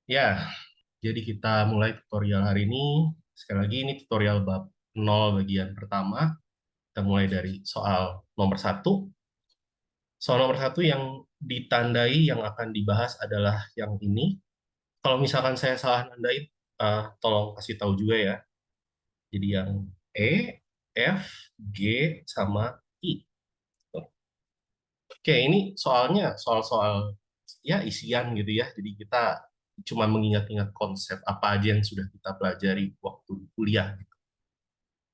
Ya, jadi kita mulai tutorial hari ini. Sekali lagi ini tutorial bab 0 bagian pertama. Kita mulai dari soal nomor satu. Soal nomor satu yang ditandai yang akan dibahas adalah yang ini. Kalau misalkan saya salah nandain, tolong kasih tahu juga ya. Jadi yang E, F, G, sama I. Oke, ini soalnya soal-soal ya isian gitu ya. Jadi kita cuma mengingat-ingat konsep apa aja yang sudah kita pelajari waktu kuliah.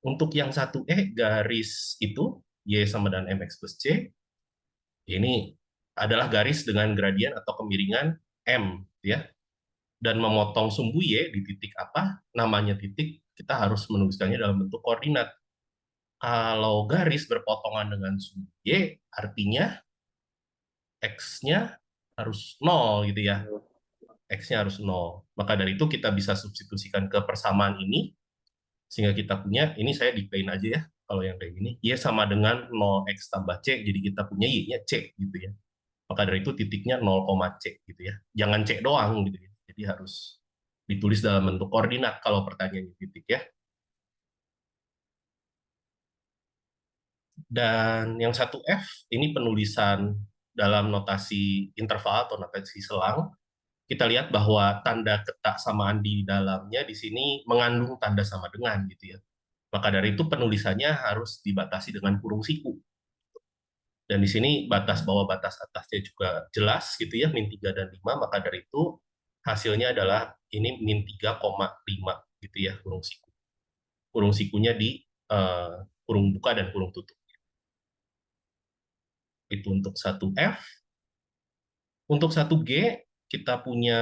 Untuk yang satu garis itu Y sama dengan MX plus C, ini adalah garis dengan gradien atau kemiringan M, ya. Dan memotong sumbu Y di titik apa, namanya titik, kita harus menuliskannya dalam bentuk koordinat. Kalau garis berpotongan dengan sumbu Y, artinya X-nya harus 0 gitu ya. X-nya harus 0. Maka dari itu kita bisa substitusikan ke persamaan ini, sehingga kita punya, ini saya decline aja ya, kalau yang kayak gini, Y sama dengan 0x tambah C, jadi kita punya Y-nya C gitu ya. Maka dari itu titiknya 0, C gitu ya. Jangan C doang gitu ya. Jadi harus ditulis dalam bentuk koordinat kalau pertanyaannya titik ya. Dan yang satu F, ini penulisan dalam notasi interval atau notasi selang. Kita lihat bahwa tanda ketak samaan di dalamnya di sini mengandung tanda sama dengan gitu ya. Maka dari itu penulisannya harus dibatasi dengan kurung siku. Dan di sini batas bawah batas atasnya juga jelas gitu ya, min 3 dan 5. Maka dari itu hasilnya adalah ini min 3,5 gitu ya, kurung siku. Kurung sikunya di kurung buka dan kurung tutup. Itu untuk satu F. Untuk satu G, kita punya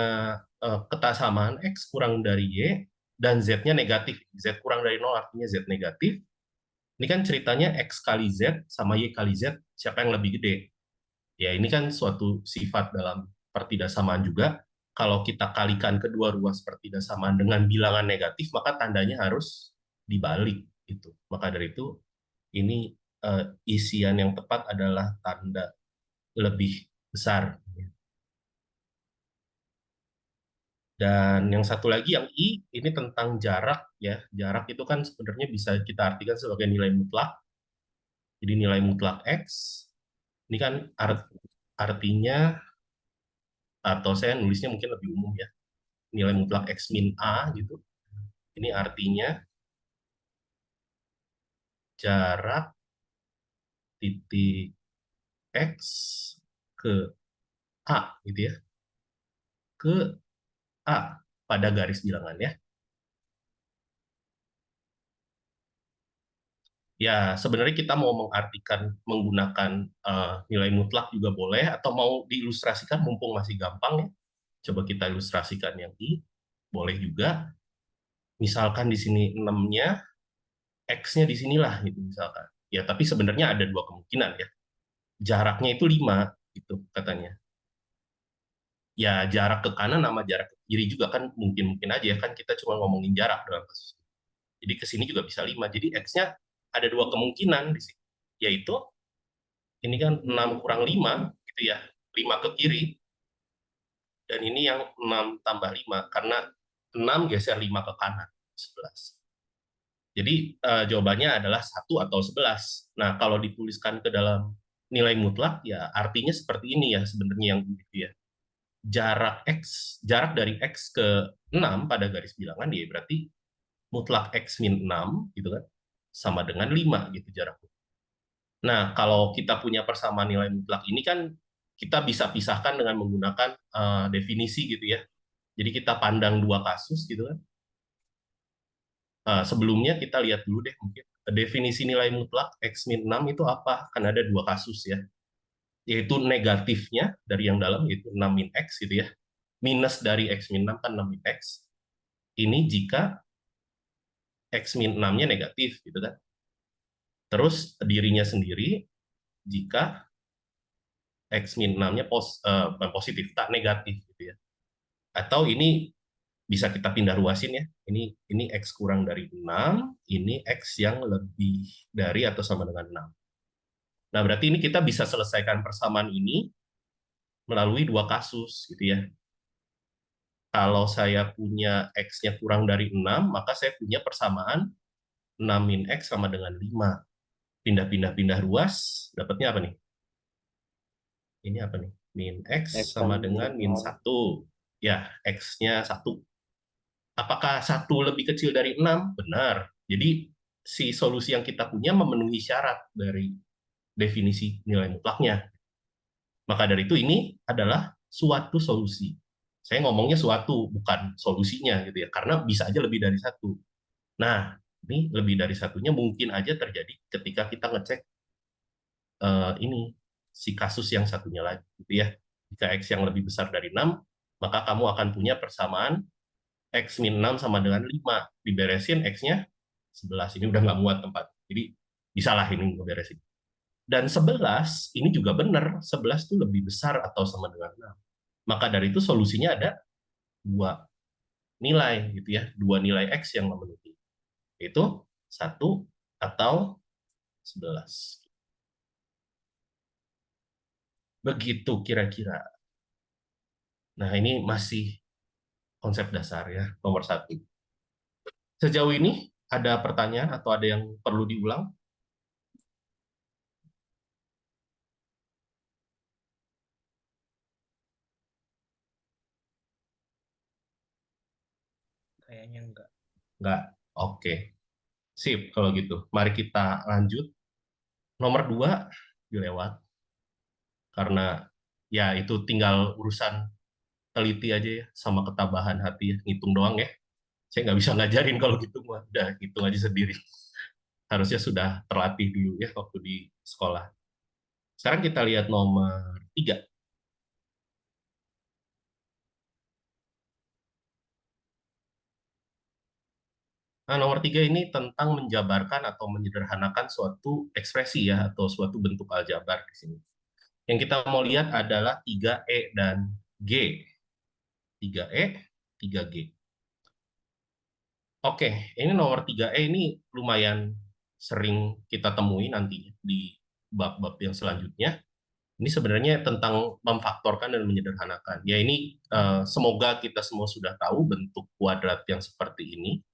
ketasamaan X kurang dari Y, dan Z-nya negatif. Z kurang dari 0 artinya Z negatif. Ini kan ceritanya X kali Z sama Y kali Z, siapa yang lebih gede? Ya, ini kan suatu sifat dalam pertidaksamaan juga. Kalau kita kalikan kedua ruas pertidaksamaan dengan bilangan negatif, maka tandanya harus dibalik. Gitu. Maka dari itu, ini isian yang tepat adalah tanda lebih besar. Dan yang satu lagi yang I, ini tentang jarak ya. Jarak itu kan sebenarnya bisa kita artikan sebagai nilai mutlak. Jadi nilai mutlak X, ini kan artinya, atau saya nulisnya mungkin lebih umum ya, nilai mutlak X min A gitu. Ini artinya jarak titik X ke A gitu ya. Ke A pada garis bilangan ya. Ya, sebenarnya kita mau mengartikan menggunakan nilai mutlak juga boleh, atau mau diilustrasikan mumpung masih gampang ya. Coba kita ilustrasikan yang I, boleh juga. Misalkan di sini 6-nya, X-nya di sinilah gitu misalkan. Ya, tapi sebenarnya ada dua kemungkinan ya. Jaraknya itu 5 gitu katanya. Ya, jarak ke kanan sama jarak ke kiri juga kan mungkin-mungkin aja ya, kan kita cuma ngomongin jarak dalam kasus. Jadi ke sini juga bisa 5. Jadi X-nya ada dua kemungkinan di sini. Yaitu ini kan 6 kurang 5 gitu ya. 5 ke kiri, dan ini yang 6 tambah 5 karena 6 geser 5 ke kanan, 11. Jadi jawabannya adalah 1 atau 11. Nah, kalau dituliskan ke dalam nilai mutlak, ya artinya seperti ini ya sebenarnya yang gitu ya. Jarak dari X ke 6 pada garis bilangan, ya berarti mutlak X min 6, gitu kan, sama dengan 5 gitu jaraknya. Nah, kalau kita punya persamaan nilai mutlak ini kan kita bisa pisahkan dengan menggunakan definisi gitu ya. Jadi kita pandang dua kasus gitu kan. Sebelumnya kita lihat dulu deh mungkin definisi nilai mutlak X min 6 itu apa? Kan ada dua kasus ya. Yaitu negatifnya dari yang dalam, yaitu 6 min X gitu ya. Minus dari X min 6 kan 6 min X. Ini jika X min 6-nya negatif gitu kan. Terus dirinya sendiri jika X min 6-nya positif, tak negatif gitu ya. Atau ini bisa kita pindah ruasin ya. Ini X kurang dari 6, ini X yang lebih dari atau sama dengan 6. Nah, berarti ini kita bisa selesaikan persamaan ini melalui dua kasus gitu ya. Kalau saya punya X-nya kurang dari 6, maka saya punya persamaan 6 min X sama dengan 5. Pindah-pindah-pindah ruas, dapatnya apa nih? Ini apa nih? Min X X sama sama dengan dengan min 0. 1. Ya, X-nya 1. Apakah 1 lebih kecil dari 6? Benar. Jadi, si solusi yang kita punya memenuhi syarat dari definisi nilai mutlaknya. Maka dari itu ini adalah suatu solusi. Saya ngomongnya suatu, bukan solusinya gitu ya, karena bisa aja lebih dari satu. Nah, ini lebih dari satunya mungkin aja terjadi ketika kita ngecek ini si kasus yang satunya lagi gitu ya. Jika X yang lebih besar dari 6, maka kamu akan punya persamaan X min 6 sama dengan 5. Diberesin X-nya 11. Ini udah nggak muat tempat. Jadi bisalah ini ngeberesin. Dan 11 ini juga benar, 11 itu lebih besar atau sama dengan 6. Maka dari itu solusinya ada dua nilai gitu ya, dua nilai X yang memenuhi. Itu 1 atau 11. Begitu kira-kira. Nah, ini masih konsep dasar ya, nomor satu. Sejauh ini ada pertanyaan atau ada yang perlu diulang? Kayaknya enggak. Nggak? Oke. Sip, kalau gitu. Mari kita lanjut. Nomor dua, dilewat. Karena ya itu tinggal urusan teliti aja ya, sama ketabahan hati ya. Ngitung doang ya. Saya nggak bisa ngajarin kalau gitu, mah. Udah, hitung aja sendiri. Harusnya sudah terlatih dulu ya waktu di sekolah. Sekarang kita lihat nomor tiga. Nah, nomor tiga ini tentang menjabarkan atau menyederhanakan suatu ekspresi ya, atau suatu bentuk aljabar di sini. Yang kita mau lihat adalah 3E dan G. 3E, 3G. Oke, ini nomor 3E ini lumayan sering kita temui nanti di bab-bab yang selanjutnya. Ini sebenarnya tentang memfaktorkan dan menyederhanakan. Ya ini semoga kita semua sudah tahu bentuk kuadrat yang seperti ini.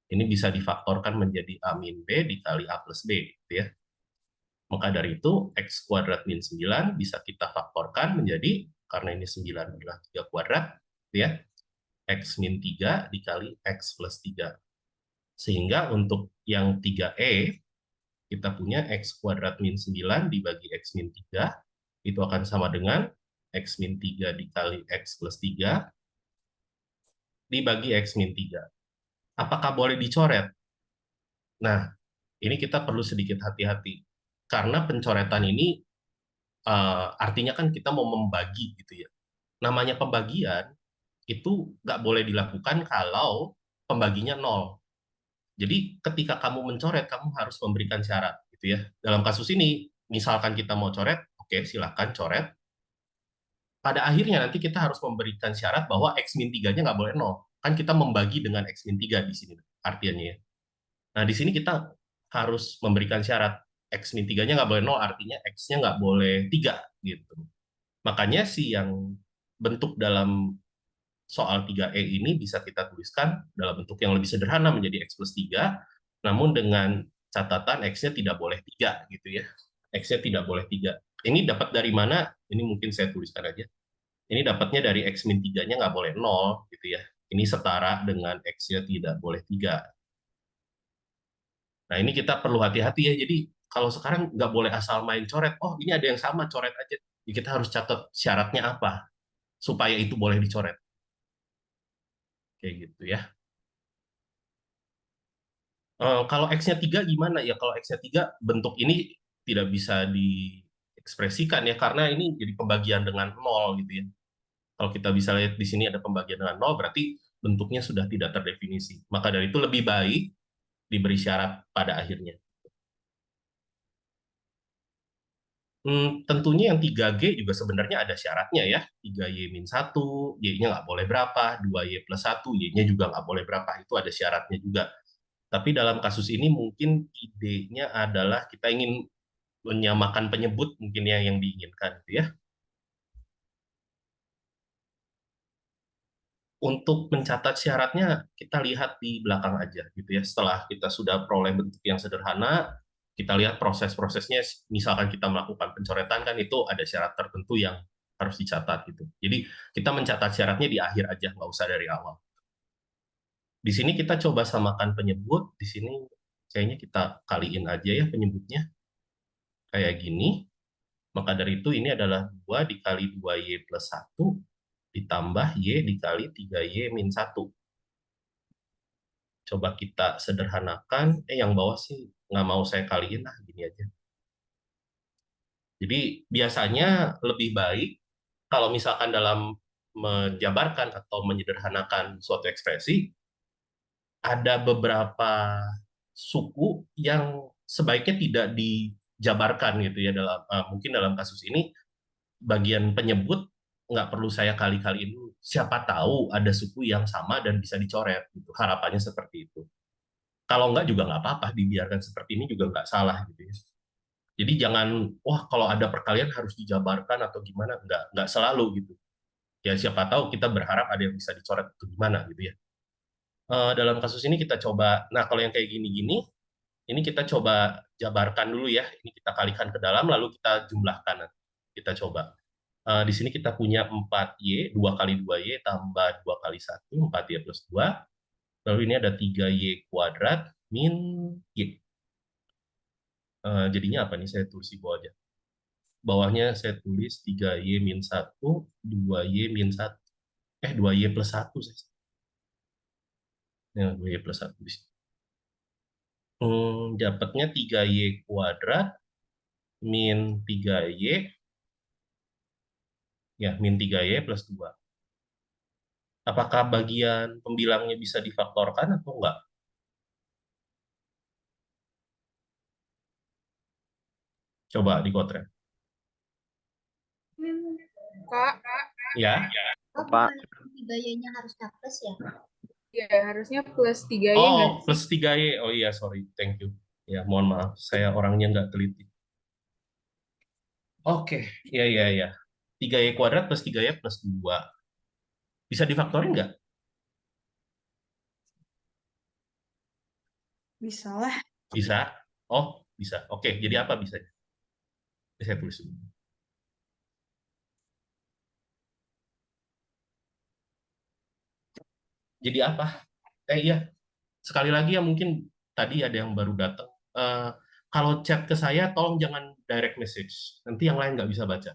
Ini bisa difaktorkan menjadi A min B dikali A plus B. Gitu ya. Maka dari itu, X kuadrat min 9 bisa kita faktorkan menjadi, karena ini 9 adalah 3 kuadrat, gitu ya, X min 3 dikali X plus 3. Sehingga untuk yang 3E, kita punya X kuadrat min 9 dibagi X min 3, itu akan sama dengan X min 3 dikali X plus 3 dibagi X min 3. Apakah boleh dicoret? Nah, ini kita perlu sedikit hati-hati. Karena pencoretan ini artinya kan kita mau membagi gitu ya. Namanya pembagian itu nggak boleh dilakukan kalau pembaginya nol. Jadi ketika kamu mencoret, kamu harus memberikan syarat gitu ya. Dalam kasus ini, misalkan kita mau coret, oke silakan coret. Pada akhirnya nanti kita harus memberikan syarat bahwa X min 3-nya nggak boleh nol. Kan kita membagi dengan X min 3 di sini artinya ya. Nah di sini kita harus memberikan syarat X min 3-nya nggak boleh nol, artinya X-nya nggak boleh 3 gitu. Makanya si yang bentuk dalam soal 3E ini bisa kita tuliskan dalam bentuk yang lebih sederhana menjadi X plus 3, namun dengan catatan X-nya tidak boleh 3 gitu ya. X-nya tidak boleh 3. Ini dapat dari mana? Ini mungkin saya tuliskan aja. Ini dapatnya dari X min 3-nya nggak boleh 0 gitu ya. Ini setara dengan X-nya tidak boleh 3. Nah ini kita perlu hati-hati ya. Jadi kalau sekarang nggak boleh asal main coret. Oh ini ada yang sama, coret aja. Jadi kita harus catat syaratnya apa supaya itu boleh dicoret. Kayak gitu ya. Kalau X-nya 3 gimana ya? Kalau X-nya 3 bentuk ini tidak bisa diekspresikan ya, karena ini jadi pembagian dengan nol gitu ya. Kalau kita bisa lihat di sini ada pembagian dengan nol, berarti bentuknya sudah tidak terdefinisi. Maka dari itu lebih baik diberi syarat pada akhirnya. Tentunya yang 3G juga sebenarnya ada syaratnya ya. 3Y min 1, Y-nya nggak boleh berapa, 2Y plus 1, Y-nya juga nggak boleh berapa. Itu ada syaratnya juga. Tapi dalam kasus ini mungkin idenya adalah kita ingin menyamakan penyebut mungkin yang diinginkan gitu ya. Untuk mencatat syaratnya, kita lihat di belakang aja gitu ya. Setelah kita sudah peroleh bentuk yang sederhana, kita lihat proses-prosesnya. Misalkan kita melakukan pencoretan kan itu ada syarat tertentu yang harus dicatat gitu. Jadi kita mencatat syaratnya di akhir aja, nggak usah dari awal. Di sini kita coba samakan penyebut. Di sini kayaknya kita kaliin aja ya penyebutnya. Kayak gini. Maka dari itu ini adalah 2 dikali 2Y plus 1 ditambah Y dikali 3Y min 1. Coba kita sederhanakan. Yang bawah sih nggak mau saya kaliin lah, gini aja. Jadi biasanya lebih baik kalau misalkan dalam menjabarkan atau menyederhanakan suatu ekspresi, ada beberapa suku yang sebaiknya tidak dijabarkan gitu ya, dalam mungkin dalam kasus ini bagian penyebut nggak perlu saya kali-kaliin dulu. Siapa tahu ada suku yang sama dan bisa dicoret gitu. Harapannya seperti itu. Kalau nggak juga nggak apa-apa, dibiarkan seperti ini juga nggak salah gitu ya. Jadi jangan, wah kalau ada perkalian harus dijabarkan atau gimana, nggak selalu gitu. Ya siapa tahu kita berharap ada yang bisa dicoret atau gimana gitu ya. Dalam kasus ini kita coba, nah kalau yang kayak gini-gini, ini kita coba jabarkan dulu ya. Ini kita kalikan ke dalam, lalu kita jumlahkan. Kita coba. Di sini kita punya 4Y, 2 kali 2Y tambah 2 kali 1, 4Y plus 2. Lalu ini ada 3Y kuadrat min Y. Jadinya apa nih? Saya tulis di bawahnya. Bawahnya saya tulis 3Y min 1, 2Y min 1. 2Y plus 1. Ya, 2Y plus 1 di sini. Dapatnya 3Y kuadrat min 3Y, ya, min 3Y plus 2. Apakah bagian pembilangnya bisa difaktorkan atau enggak? Coba dikotret. Kak, Ya. Pak, 3Y-nya harusnya plus ya? Ya, harusnya plus 3Y nggak Oh, sih? plus 3Y. Oh iya, sorry. Thank you. Ya, mohon maaf. Saya orangnya nggak teliti. Oke, iya, iya, iya. 3Y kuadrat plus 3Y plus 2. Bisa difaktorin nggak? Bisa lah. Bisa. Oh, bisa. Oke, jadi apa bisa? Saya tulis dulu. Jadi apa? Iya. Sekali lagi ya, mungkin tadi ada yang baru datang. Eh, Kalau chat ke saya, tolong jangan direct message. Nanti yang lain nggak bisa baca.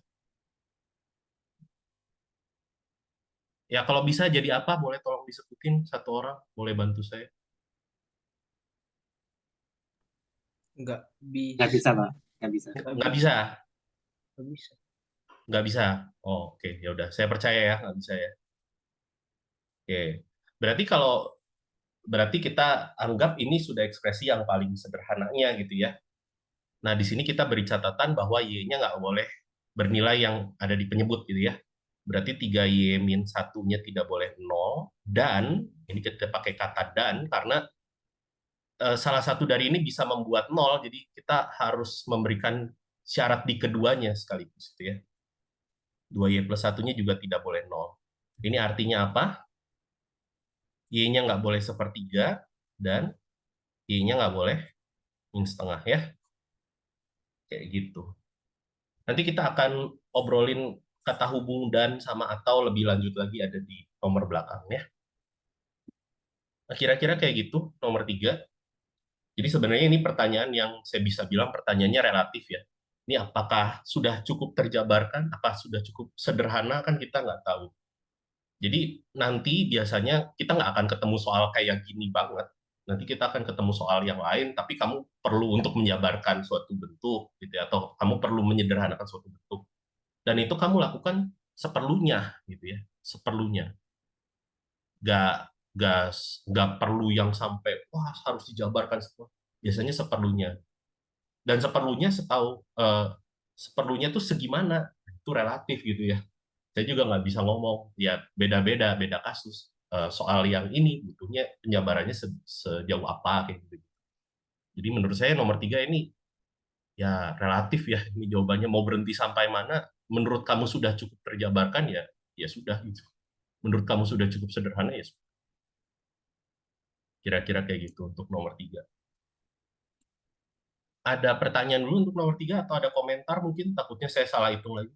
Ya, kalau bisa jadi apa, boleh tolong disebutin satu orang. Boleh bantu saya? nggak bisa, Pak. Nggak bisa. Nggak bisa. Nggak bisa. Nggak bisa. Oh, oke. Ya udah, saya percaya ya, nggak bisa ya. Oke. Berarti kita anggap ini sudah ekspresi yang paling sederhananya gitu ya. Nah, di sini kita beri catatan bahwa Y-nya nggak boleh bernilai yang ada di penyebut gitu ya. Berarti 3Y min 1-nya tidak boleh 0, dan, ini kita pakai kata dan, karena salah satu dari ini bisa membuat 0, jadi kita harus memberikan syarat di keduanya sekaligus gitu ya. 2Y plus 1-nya juga tidak boleh 0. Ini artinya apa? Y-nya nggak boleh sepertiga, dan Y-nya nggak boleh min setengah ya. Kayak gitu. Nanti kita akan obrolin kata hubung dan sama atau lebih lanjut lagi ada di nomor belakang ya. Nah, kira-kira kayak gitu, nomor 3. Jadi sebenarnya ini pertanyaan yang saya bisa bilang pertanyaannya relatif ya. Ini apakah sudah cukup terjabarkan, apa sudah cukup sederhana, kan kita nggak tahu. Jadi nanti biasanya kita nggak akan ketemu soal kayak gini banget. Nanti kita akan ketemu soal yang lain, tapi kamu perlu untuk menjabarkan suatu bentuk, gitu ya, atau kamu perlu menyederhanakan suatu bentuk. Dan itu kamu lakukan seperlunya, gitu ya, seperlunya. Nggak, nggak, nggak perlu yang sampai, wah harus dijabarkan semua. Biasanya seperlunya. Dan seperlunya seperlunya tuh segimana? Itu relatif gitu ya. Saya juga nggak bisa ngomong, ya beda-beda, beda kasus. Soal yang ini butuhnya penjabarannya sejauh apa kayak gitu. Jadi menurut saya nomor 3 ini ya relatif ya, ini jawabannya mau berhenti sampai mana, menurut kamu sudah cukup terjabarkan ya, ya sudah gitu. menurut kamu sudah cukup sederhana ya kira-kira kayak gitu untuk nomor 3. Ada pertanyaan dulu untuk nomor 3 atau ada komentar mungkin? Takutnya saya salah hitung lagi.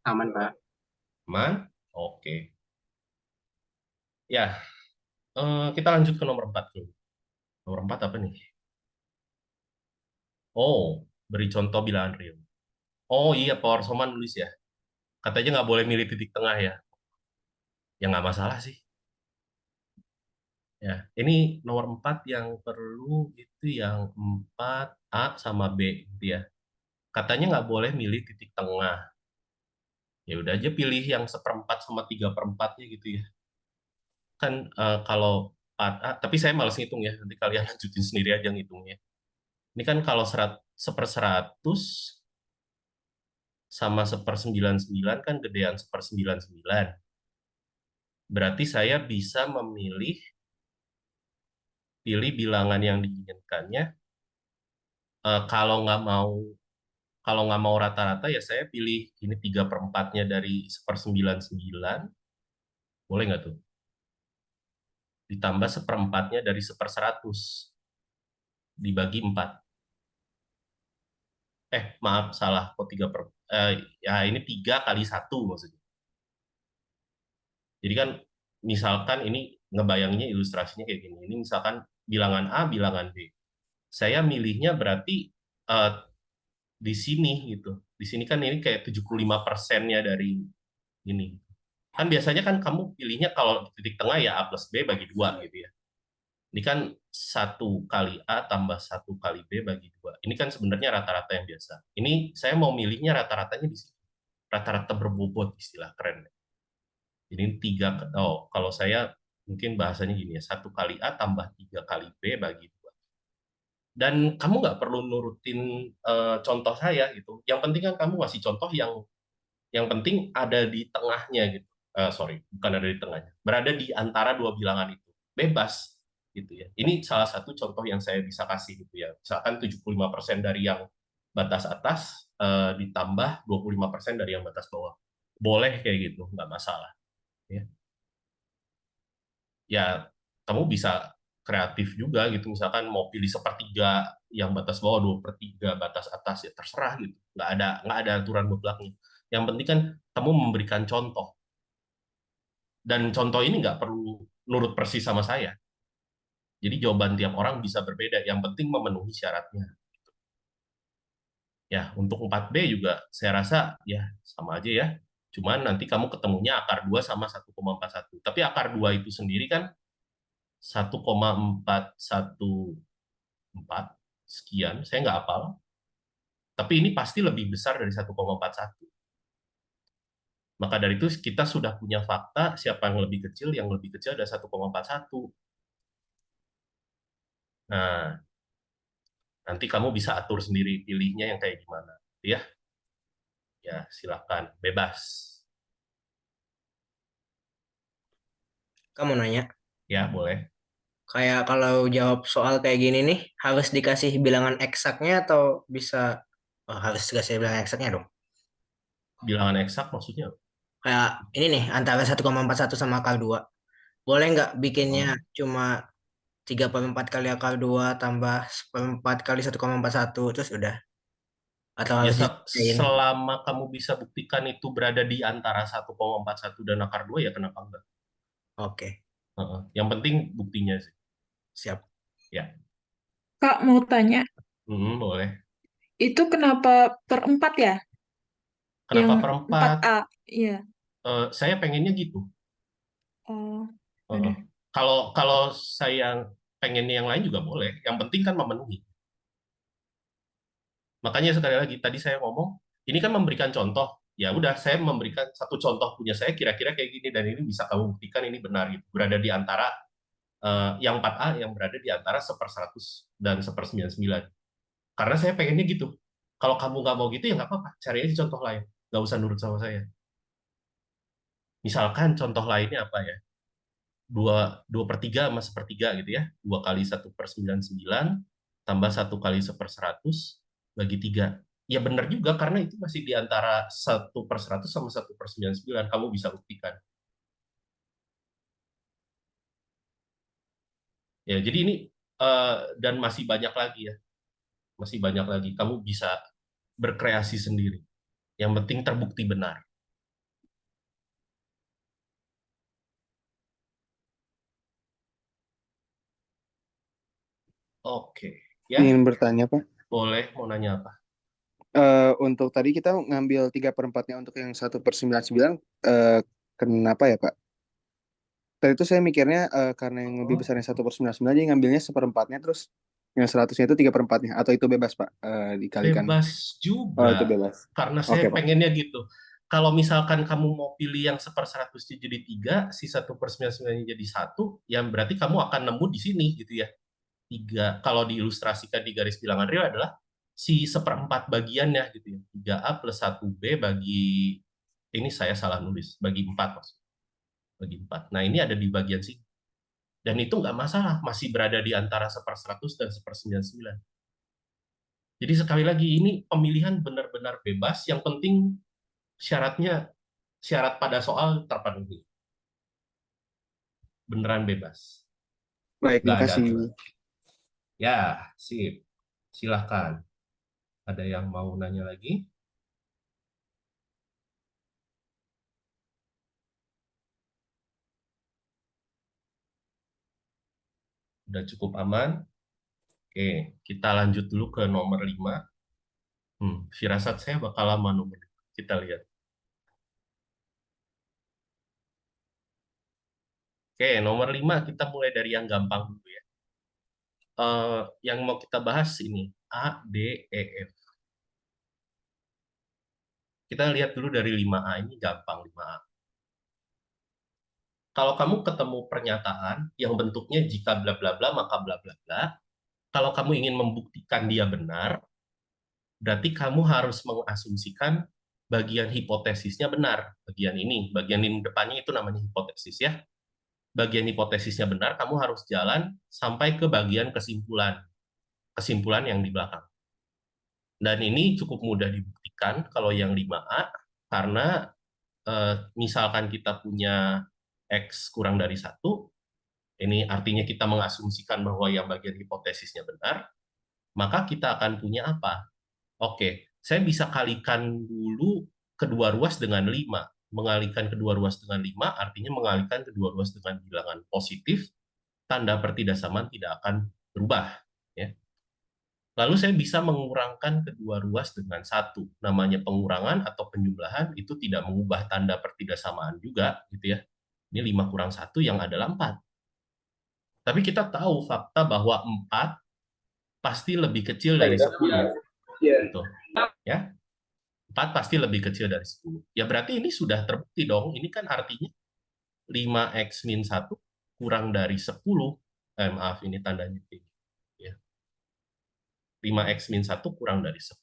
Aman, Pak. Aman? Oke. Ya, kita lanjut ke nomor 4 dulu. Nomor 4 apa nih? Oh, beri contoh bilangan real. Oh iya, Power Soma nulis ya. Katanya nggak boleh milih titik tengah ya. Ya nggak masalah sih. Ya, ini nomor 4 yang perlu itu yang 4A sama B gitu ya. Katanya nggak boleh milih titik tengah. Ya udah aja pilih yang 1/4 sama 3/4-nya gitu ya. Kan kalau 4A, tapi saya males ngitung ya. Nanti kalian lanjutin sendiri aja ngitungnya. Ini kan kalau 1/100 sama 1/99 kan gedean 1/99. Berarti saya bisa pilih bilangan yang diinginkannya. Kalau nggak mau rata-rata ya saya pilih ini 3/4-nya dari 1/99, boleh nggak tuh? Ditambah 1/4-nya dari 1/100 dibagi 4. Maaf, salah. Kok 3 ya ini 3 kali 1 maksudnya. Jadi kan misalkan ini ngebayanginnya ilustrasinya kayak gini. Ini misalkan bilangan A, bilangan B. Saya milihnya berarti eh, di sini gitu. Di sini kan ini kayak 75%-nya dari ini. Kan biasanya kan kamu pilihnya kalau titik tengah ya A plus B bagi 2 gitu ya. Ini kan 1 kali A tambah 1 kali B bagi 2. Ini kan sebenarnya rata-rata yang biasa. Ini saya mau milihnya rata-ratanya di sini. Rata-rata berbobot istilah keren. Jadi kalau saya mungkin bahasanya gini ya, 1 kali A tambah 3 kali B bagi 2. Dan kamu nggak perlu nurutin contoh saya gitu. Yang penting kan kamu ngasih contoh yang penting ada di tengahnya gitu. Sorry, bukan ada di tengahnya. Berada di antara dua bilangan itu. Bebas gitu ya. Ini salah satu contoh yang saya bisa kasih gitu ya. Misalkan 75% dari yang batas atas ditambah 25% dari yang batas bawah. Boleh kayak gitu, nggak masalah. Ya, ya kamu bisa kreatif juga gitu. Misalkan mau pilih 1/3 yang batas bawah, 2/3 batas atas ya terserah gitu. Nggak ada aturan mutlaknya. Yang penting kan kamu memberikan contoh. Dan contoh ini nggak perlu nurut persis sama saya. Jadi jawaban tiap orang bisa berbeda. Yang penting memenuhi syaratnya. Ya, untuk 4B juga saya rasa ya sama aja ya. Cuman nanti kamu ketemunya akar 2 sama 1,41. Tapi akar 2 itu sendiri kan 1,414 sekian. Saya nggak hafal. Tapi ini pasti lebih besar dari 1,41. Maka dari itu kita sudah punya fakta siapa yang lebih kecil ada 1,41. Nah, nanti kamu bisa atur sendiri pilihnya yang kayak gimana, ya. Ya, silakan, bebas. Kamu nanya, Ya, boleh. kayak kalau jawab soal kayak gini nih, harus dikasih bilangan eksaknya atau bisa, oh, harus dikasih bilangan eksaknya dong. Bilangan eksak maksudnya. Kayak ini nih, antara 1,41 sama akar 2. Boleh nggak bikinnya Oh. cuma 3/4 kali akar 2 tambah 1/4 kali 1,41 terus udah? Atau Ya, harus disesuaiin? selama kamu bisa buktikan itu berada di antara 1,41 dan akar 2, ya kenapa enggak? Oke, Yang penting buktinya sih. siap. Ya, Kak mau tanya, boleh. itu kenapa per 4 ya? Yang Kenapa perempat? 4A? Iya. Saya pengennya gitu. Oh, Heeh. udah. Kalau kalau saya pengennya yang lain juga boleh. Yang penting kan memenuhi. Makanya sekali lagi tadi saya ngomong, ini kan memberikan contoh. Ya udah, saya memberikan satu contoh punya saya kira-kira kayak gini dan ini bisa kamu buktikan ini benar gitu. Berada di antara yang 4A yang berada di antara 1/100 dan 1/99. Karena saya pengennya gitu. Kalau kamu nggak mau gitu ya nggak apa-apa, cari aja contoh lain. Nggak usah nurut sama saya. Misalkan contoh lainnya apa ya? Dua per tiga sama sepertiga gitu ya. 2 kali 1/99 tambah 1 kali 1/100 bagi 3. Ya benar juga, karena itu masih di antara 1/100 sama 1/99. Kamu bisa buktikan. Ya, jadi ini dan masih banyak lagi ya. Masih banyak lagi. Kamu bisa berkreasi sendiri. Yang penting terbukti benar. Oke, ya. Ingin bertanya, Pak. Boleh, mau nanya apa? Untuk tadi kita ngambil 3/4-nya untuk yang 1/99, eh, kenapa ya, Pak? Tadi itu saya mikirnya karena yang lebih Oh, besarnya 1/99, jadi ngambilnya 1/4-nya, terus yang 100-nya itu 3/4-nya, atau itu bebas, Pak, dikalikan. bebas Oh, itu juga. bebas. Karena Oke, saya Pak. pengennya gitu. Kalau misalkan kamu mau pilih yang 1/100 jadi 3, si 1/99 jadi 1, yang berarti kamu akan nemu di sini gitu ya. 3, kalau diilustrasikan di garis bilangan real adalah si 1/4 bagiannya gitu ya. 3A plus 1B bagi, ini saya salah nulis, bagi 4 maksudnya. Bagi 4. Nah, ini ada di bagian sini. Dan itu nggak masalah, masih berada di antara 1/100 dan 1/99. Jadi sekali lagi, ini pemilihan benar-benar bebas, yang penting syaratnya, syarat pada soal terpenuhi. Beneran bebas. Baik, Nggak ada makasih. aturan. Ya, sip. Silahkan. Ada yang mau nanya lagi? Udah cukup aman? Oke, kita lanjut dulu ke nomor 5. Firasat saya bakal lama nomor 5. Kita lihat. Oke, nomor 5 kita mulai dari yang gampang dulu ya. Yang mau kita bahas ini, A, D, E, F. Kita lihat dulu dari 5A, ini gampang 5A. Kalau kamu ketemu pernyataan yang bentuknya jika bla bla bla maka bla bla bla, kalau kamu ingin membuktikan dia benar, berarti kamu harus mengasumsikan bagian hipotesisnya benar. Bagian ini depannya itu namanya hipotesis ya. Bagian hipotesisnya benar, kamu harus jalan sampai ke bagian kesimpulan. Kesimpulan yang di belakang. Dan ini cukup mudah dibuktikan kalau yang 5A, karena misalkan kita punya X kurang dari 1, ini artinya kita mengasumsikan bahwa yang bagian hipotesisnya benar, maka kita akan punya apa? Oke, saya bisa kalikan dulu kedua ruas dengan 5. Mengalihkan kedua ruas dengan 5 artinya mengalihkan kedua ruas dengan bilangan positif, tanda pertidaksamaan tidak akan berubah. Ya. Lalu saya bisa mengurangkan kedua ruas dengan 1. Namanya pengurangan atau penjumlahan, itu tidak mengubah tanda pertidaksamaan juga. Gitu ya. Ini 5 kurang 1 yang adalah 4. Tapi kita tahu fakta bahwa 4 pasti lebih kecil dari 10. Gitu. Ya. 4 pasti lebih kecil dari 10. Ya berarti ini sudah terbukti dong. Ini kan artinya 5x min 1 kurang dari 10. Maaf, ini tandanya. Ya. 5x min 1 kurang dari 10.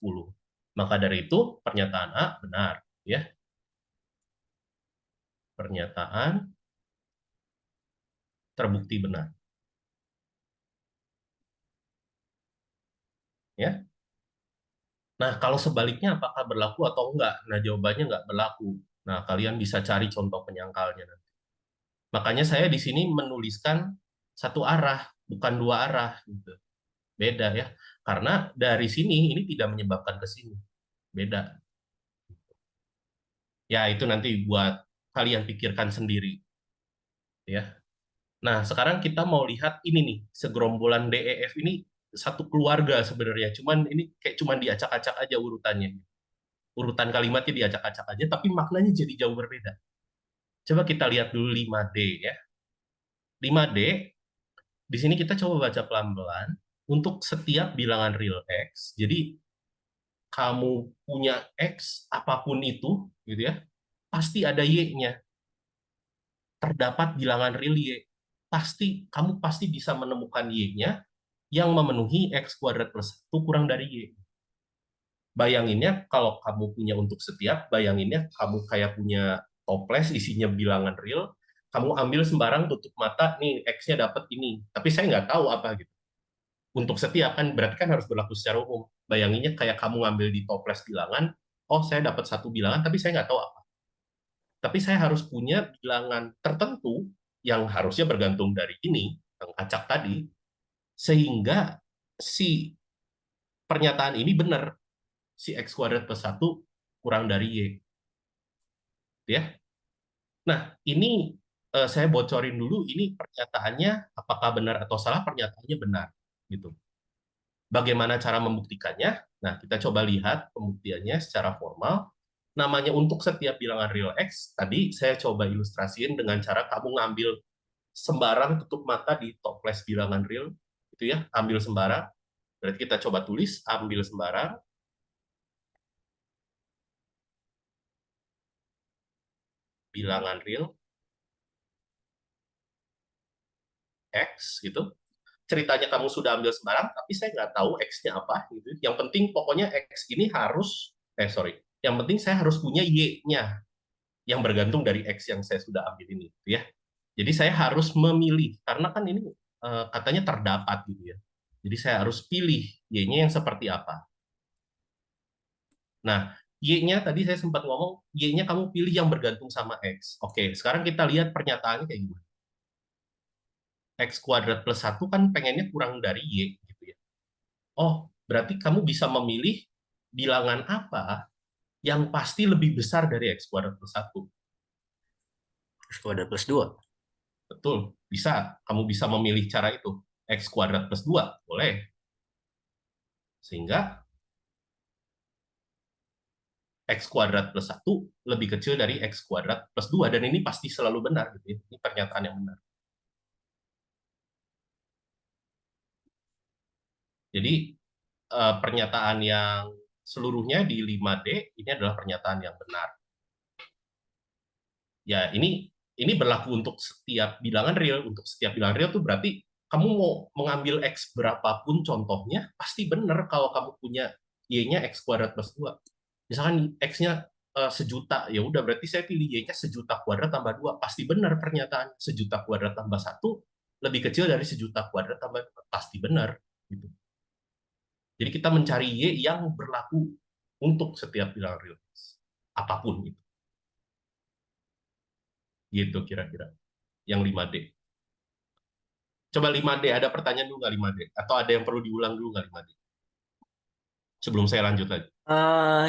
Maka dari itu, pernyataan A benar. Ya. Pernyataan terbukti benar. Ya. Nah, kalau sebaliknya apakah berlaku atau enggak? Nah, jawabannya enggak berlaku. Nah, kalian bisa cari contoh penyangkalnya nanti. Makanya saya di sini menuliskan satu arah, bukan dua arah. Gitu. Beda ya. Karena dari sini ini tidak menyebabkan ke sini. Beda. Ya, itu nanti buat kalian pikirkan sendiri. Ya. Nah, sekarang kita mau lihat ini nih, segerombolan DEF ini satu keluarga sebenarnya. Cuman ini kayak cuman diacak-acak aja urutannya. Urutan kalimatnya diacak-acak aja, tapi maknanya jadi jauh berbeda. Coba kita lihat dulu 5D ya. 5D, di sini kita coba baca pelan-pelan. Untuk setiap bilangan real X, jadi kamu punya X, apapun itu, gitu ya, pasti ada Y-nya. Terdapat bilangan real Y. Kamu pasti bisa menemukan Y-nya yang memenuhi X kuadrat plus 1 kurang dari Y. Bayanginnya kalau kamu punya untuk setiap, bayanginnya kamu kayak punya toples isinya bilangan real, kamu ambil sembarang tutup mata, nih X-nya dapat ini. Tapi saya nggak tahu apa gitu. Untuk setiap kan berarti kan harus berlaku secara umum. Bayanginnya kayak kamu ngambil di toples bilangan, oh saya dapat satu bilangan tapi saya nggak tahu apa. Tapi saya harus punya bilangan tertentu yang harusnya bergantung dari ini, yang acak tadi, sehingga si pernyataan ini benar, si X kuadrat plus 1 kurang dari Y. Ya. Nah, ini saya bocorin dulu, ini pernyataannya apakah benar atau salah, pernyataannya benar. Gitu. Bagaimana cara membuktikannya? Nah, kita coba lihat pembuktiannya secara formal. Namanya untuk setiap bilangan real X, tadi saya coba ilustrasiin dengan cara kamu ngambil sembarang tutup mata di toples bilangan real, gitu ya, ambil sembarang. Berarti kita coba tulis, ambil sembarang, bilangan real X, gitu. Ceritanya kamu sudah ambil sembarang, tapi saya nggak tahu X-nya apa. Gitu. Yang penting pokoknya X ini harus, yang penting saya harus punya Y-nya, yang bergantung dari X yang saya sudah ambil ini. Gitu ya. Jadi saya harus memilih, karena kan ini katanya terdapat gitu ya. Jadi saya harus pilih Y-nya yang seperti apa. Nah, Y-nya tadi saya sempat ngomong, Y-nya kamu pilih yang bergantung sama X. Oke, sekarang kita lihat pernyataannya kayak gimana. X kuadrat plus 1 kan pengennya kurang dari Y. Gitu ya. Oh, berarti kamu bisa memilih bilangan apa yang pasti lebih besar dari X kuadrat plus 1. X kuadrat plus 2. Betul, bisa. Kamu bisa memilih cara itu. X kuadrat plus 2, boleh. Sehingga X kuadrat plus 1 lebih kecil dari X kuadrat plus 2. Dan ini pasti selalu benar. Gitu. Ini pernyataan yang benar. Jadi pernyataan yang seluruhnya di 5D ini adalah pernyataan yang benar. Ya, ini berlaku untuk setiap bilangan real. Untuk setiap bilangan real itu berarti kamu mau mengambil X berapapun contohnya, pasti benar kalau kamu punya Y-nya X kuadrat plus 2. Misalkan X-nya sejuta, ya udah berarti saya pilih Y-nya sejuta kuadrat tambah 2. Pasti benar pernyataan sejuta kuadrat tambah 1 lebih kecil dari sejuta kuadrat tambah 2. Pasti benar. Gitu. Jadi kita mencari Y yang berlaku untuk setiap bilangan real. Apapun itu. Gitu kira-kira. Yang 5D. Coba 5D, ada pertanyaan dulu nggak 5D? Atau ada yang perlu diulang dulu nggak 5D? Sebelum saya lanjut lagi.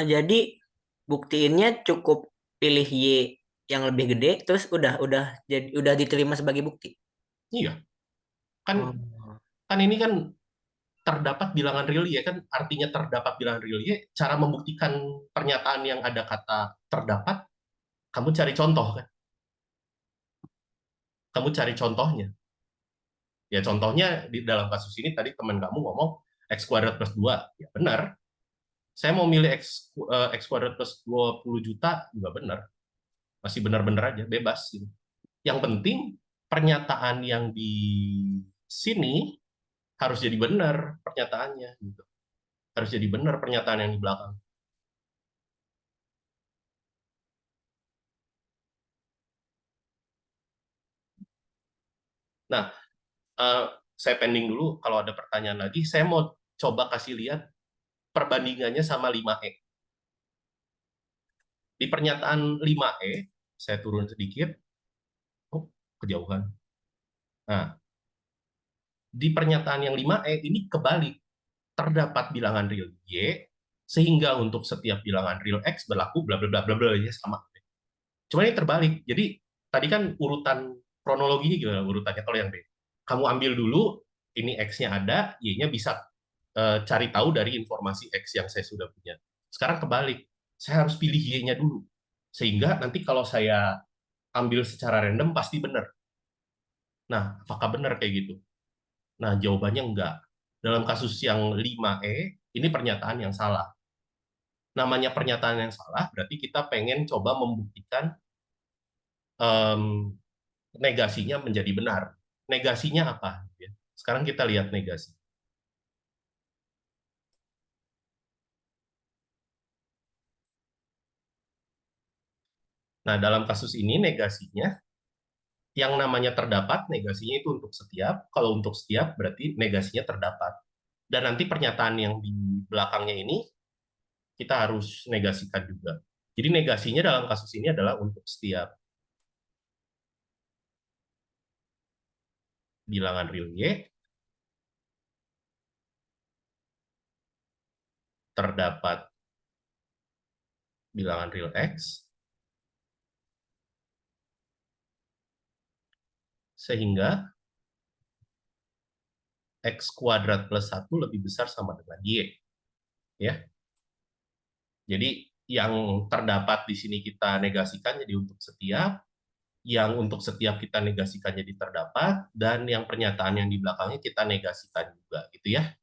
Jadi buktiinnya cukup pilih Y yang lebih gede, terus udah diterima sebagai bukti. Iya. Kan Oh. kan ini kan terdapat bilangan real Y, kan artinya terdapat bilangan real Y, cara membuktikan pernyataan yang ada kata terdapat, kamu cari contoh kan? Kamu cari contohnya. Ya contohnya di dalam kasus ini tadi teman kamu ngomong X kuadrat plus 2. Ya benar. Saya mau milih X kuadrat plus 20 juta juga benar. Masih benar-benar aja, bebas. Gitu. Yang penting pernyataan yang di sini harus jadi benar pernyataannya. Gitu. Harus jadi benar pernyataan yang di belakang. Nah, saya pending dulu. Kalau ada pertanyaan lagi, saya mau coba kasih lihat perbandingannya sama 5E. Di pernyataan 5E, saya turun sedikit. Oh, kejauhan. Nah, di pernyataan yang 5E ini kebalik. Terdapat bilangan real Y, sehingga untuk setiap bilangan real X berlaku bla bla bla bla bla sama. Cuma ini terbalik. Jadi tadi kan urutan kronologinya gimana urutannya kalau yang B. Kamu ambil dulu ini X-nya ada, Y-nya bisa cari tahu dari informasi X yang saya sudah punya. Sekarang kebalik. Saya harus pilih Y-nya dulu. Sehingga nanti kalau saya ambil secara random pasti benar. Nah, apakah benar kayak gitu? Nah, jawabannya enggak. Dalam kasus yang 5E, ini pernyataan yang salah. Namanya pernyataan yang salah, berarti kita pengen coba membuktikan negasinya menjadi benar. Negasinya apa? Sekarang kita lihat negasi. Nah, dalam kasus ini negasinya, yang namanya terdapat, negasinya itu untuk setiap. Kalau untuk setiap, berarti negasinya terdapat. Dan nanti pernyataan yang di belakangnya ini kita harus negasikan juga. Jadi negasinya dalam kasus ini adalah untuk setiap bilangan real Y terdapat bilangan real X, sehingga X kuadrat plus 1 lebih besar sama dengan Y. Ya. Jadi yang terdapat di sini kita negasikan jadi untuk setiap, yang untuk setiap kita negasikan jadi terdapat, dan yang pernyataan yang di belakangnya kita negasikan juga, gitu ya.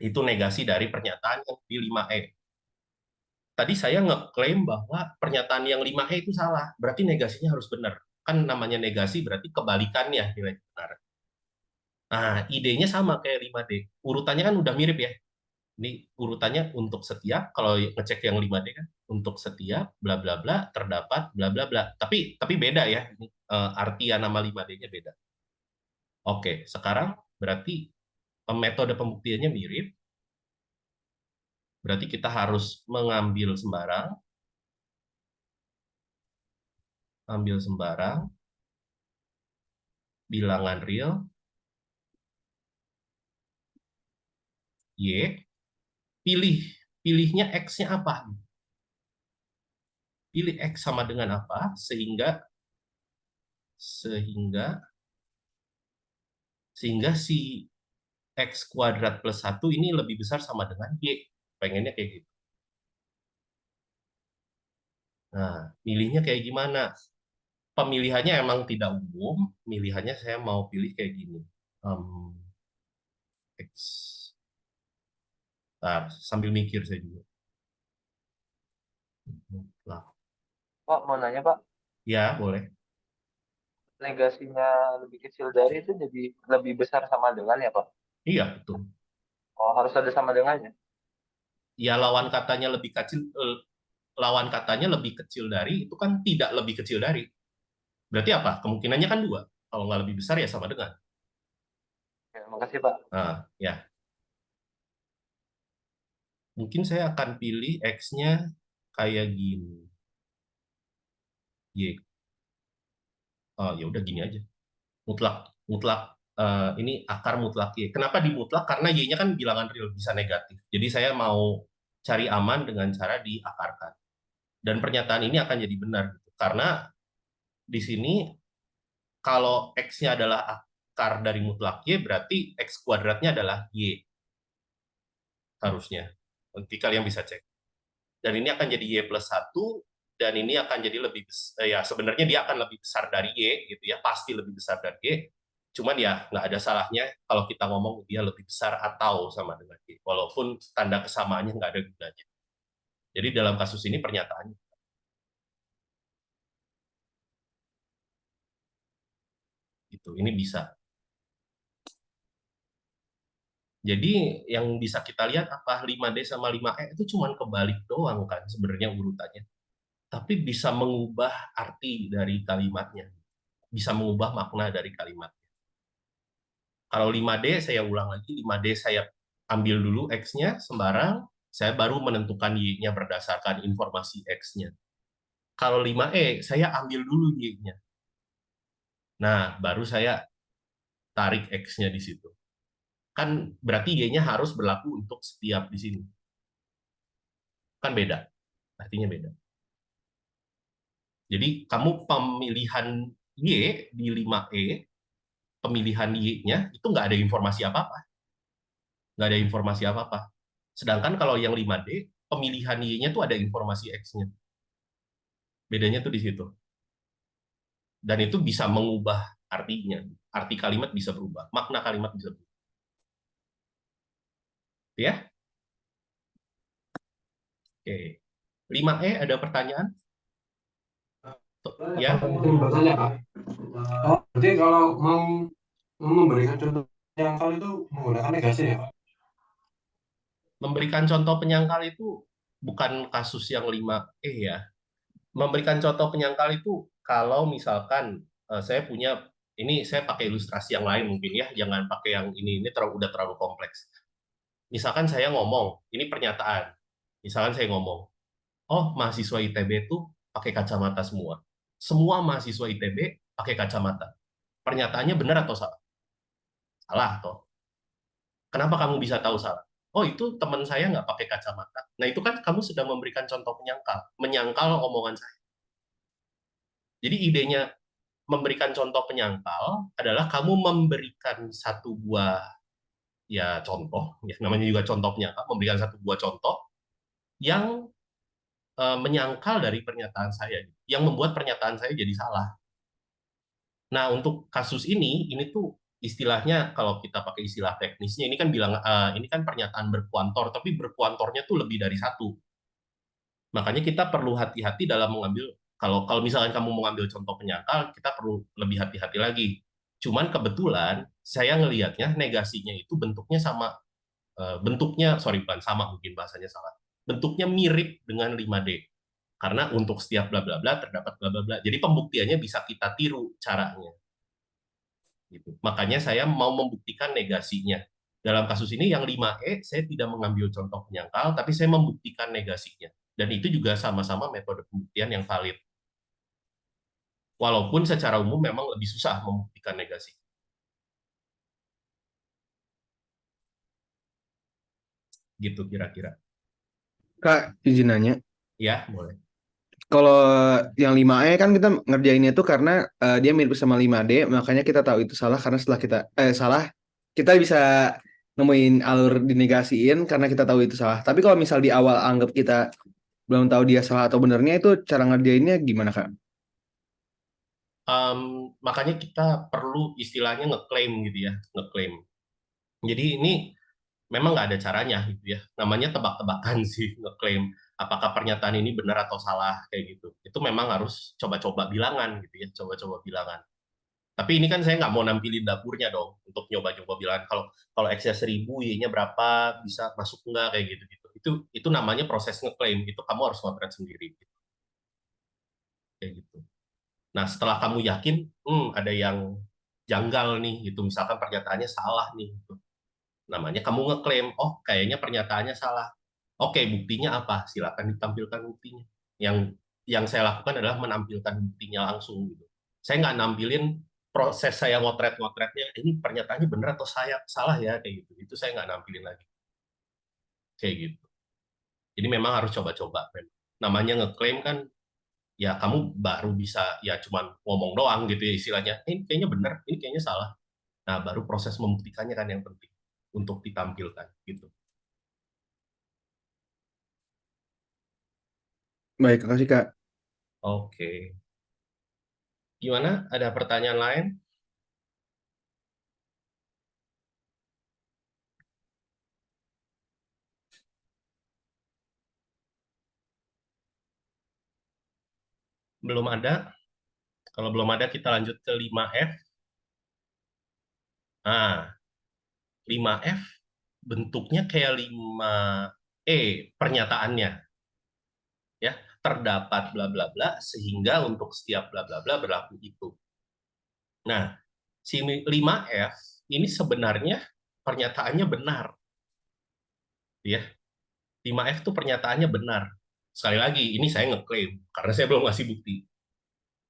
Itu negasi dari pernyataan yang di 5E. Tadi saya ngeklaim bahwa pernyataan yang 5E itu salah, berarti negasinya harus benar. Kan namanya negasi berarti kebalikannya nilai benar. Nah, idenya sama kayak 5D. Urutannya kan udah mirip ya. Ini urutannya untuk setiap, kalau ngecek yang 5D kan, untuk setiap, bla bla bla, terdapat, bla bla bla. Tapi beda ya, artian nama 5D-nya beda. Oke, sekarang berarti metode pembuktiannya mirip, berarti kita harus mengambil sembarang, ambil sembarang, bilangan real, Y, pilihnya X-nya apa? Pilih X sama dengan apa, sehingga si X kuadrat plus 1 ini lebih besar sama dengan Y. Pengennya kayak gitu. Nah, milihnya kayak gimana? Pemilihannya emang tidak umum, pemilihannya saya mau pilih kayak gini. X. Nah, sambil mikir saya juga. Nah, Pak, mau nanya Pak, ya, boleh. negasinya lebih kecil dari itu jadi lebih besar sama dengan ya Pak? Iya, betul. Oh, harus ada sama dengannya. Ya, lawan katanya lebih kecil dari, itu kan tidak lebih kecil dari. Berarti apa? Kemungkinannya kan 2. Kalau nggak lebih besar ya sama dengan. Ya, makasih Pak. Nah, ya. Mungkin saya akan pilih X-nya kayak gini. Y. Ya udah gini aja. Mutlak ini akar mutlak Y. Kenapa dimutlak? Karena Y-nya kan bilangan real, bisa negatif. Jadi saya mau cari aman dengan cara diakarkan. Dan pernyataan ini akan jadi benar. Karena di sini kalau X-nya adalah akar dari mutlak Y, berarti X kuadratnya adalah Y. Harusnya. Nanti kalian bisa cek. Dan ini akan jadi Y plus 1, dan ini akan jadi lebih besar, ya sebenarnya dia akan lebih besar dari Y, gitu ya, pasti lebih besar dari Y. Cuman ya nggak ada salahnya kalau kita ngomong dia lebih besar atau sama dengan Y, walaupun tanda kesamaannya nggak ada gunanya. Jadi dalam kasus ini pernyataannya itu, ini bisa. Jadi yang bisa kita lihat apa 5D sama 5E itu cuma kebalik doang kan sebenarnya urutannya. Tapi bisa mengubah arti dari kalimatnya. Bisa mengubah makna dari kalimat. Kalau 5D saya ulang lagi, 5D saya ambil dulu X-nya sembarang, saya baru menentukan Y-nya berdasarkan informasi X-nya. Kalau 5E saya ambil dulu Y-nya. Nah, baru saya tarik X-nya di situ. Kan berarti Y-nya harus berlaku untuk setiap di sini. Kan beda, artinya beda. Jadi kamu pemilihan Y di 5E, pemilihan Y-nya itu nggak ada informasi apa-apa. Nggak ada informasi apa-apa. Sedangkan kalau yang 5D, pemilihan Y-nya tuh ada informasi X-nya. Bedanya tuh di situ. Dan itu bisa mengubah artinya. Arti kalimat bisa berubah, makna kalimat bisa berubah. Ya? Oke. 5E ada pertanyaan? Ya? Mungkin bertanya Pak. Oh, berarti kalau mau memberikan contoh penyangkal itu menggunakan negasi ya Pak? Memberikan contoh penyangkal itu bukan kasus yang 5E ya. Memberikan contoh penyangkal itu kalau misalkan saya punya, ini saya pakai ilustrasi yang lain mungkin ya, jangan pakai yang ini udah terlalu kompleks. misalkan saya ngomong, ini pernyataan. Misalkan saya ngomong, oh mahasiswa ITB itu pakai kacamata semua. Semua mahasiswa ITB pakai kacamata. Pernyataannya benar atau salah? Salah toh. Kenapa kamu bisa tahu salah? Oh itu teman saya nggak pakai kacamata. Nah itu kan kamu sudah memberikan contoh penyangkal, menyangkal omongan saya. Jadi idenya memberikan contoh penyangkal adalah kamu memberikan satu buah ya contoh, ya namanya juga contoh penyangkal, memberikan satu buah contoh yang menyangkal dari pernyataan saya, yang membuat pernyataan saya jadi salah. Nah, untuk kasus ini tuh istilahnya kalau kita pakai istilah teknisnya ini kan ini kan pernyataan berkuantor, tapi berkuantornya tuh lebih dari satu. Makanya kita perlu hati-hati dalam mengambil kalau kalau misalkan kamu mau ngambil contoh penyangkal, kita perlu lebih hati-hati lagi. Cuman kebetulan saya ngelihatnya negasinya itu bentuknya sama bentuknya sorry bukan sama mungkin bahasanya salah. Bentuknya mirip dengan 5D. Karena untuk setiap bla bla bla terdapat bla bla bla. Jadi pembuktiannya bisa kita tiru caranya. Gitu. Makanya saya mau membuktikan negasinya. Dalam kasus ini yang 5E saya tidak mengambil contoh penyangkal, tapi saya membuktikan negasinya. Dan itu juga sama-sama metode pembuktian yang valid. Walaupun secara umum memang lebih susah membuktikan negasi. Gitu kira-kira. Kak, izin nanya. Ya, boleh. Kalau yang 5E kan kita ngerjainnya tuh karena dia mirip sama 5D, makanya kita tahu itu salah karena setelah kita salah, kita bisa nemuin alur dinegasiin karena kita tahu itu salah. Tapi kalau misal di awal anggap kita belum tahu dia salah atau benernya, itu cara ngerjainnya gimana, Kak? Makanya kita perlu istilahnya ngeklaim gitu ya, ngeklaim. Jadi ini memang nggak ada caranya gitu ya. Namanya tebak-tebakan sih ngeklaim apakah pernyataan ini benar atau salah kayak gitu. Itu memang harus coba-coba bilangan gitu ya, coba-coba bilangan. Tapi ini kan saya nggak mau nampilin dapurnya dong untuk nyoba-nyoba bilangan. Kalau kalau X-nya 1000, Y-nya berapa, bisa masuk nggak kayak gitu-gitu. Itu namanya proses ngeklaim. Itu kamu harus ngotret sendiri gitu. Kayak gitu. Nah, setelah kamu yakin, ada yang janggal nih, gitu. Misalkan pernyataannya salah nih, gitu. Namanya kamu ngeklaim, oh kayaknya pernyataannya salah. Oke, buktinya apa? Silakan ditampilkan buktinya. Yang saya lakukan adalah menampilkan buktinya langsung gitu. Saya nggak nampilin proses saya ngotretnya, ini pernyataannya benar atau saya salah ya kayak gitu. Itu saya nggak nampilin lagi. Kayak gitu. Jadi memang harus coba-coba. Namanya ngeklaim kan ya kamu baru bisa ya cuman ngomong doang gitu ya istilahnya. Ini kayaknya benar, ini kayaknya salah. Nah, baru proses membuktikannya kan yang penting untuk ditampilkan gitu. Baik, makasih, Kak. Oke. Gimana? Ada pertanyaan lain? Belum ada? Kalau belum ada, kita lanjut ke 5F. Nah, 5F bentuknya kayak 5E pernyataannya. Ya, terdapat bla bla bla sehingga untuk setiap bla bla bla berlaku itu. Nah, si 5F ini sebenarnya pernyataannya benar. Ya, 5F itu pernyataannya benar. Sekali lagi, ini saya ngeklaim karena saya belum ngasih bukti.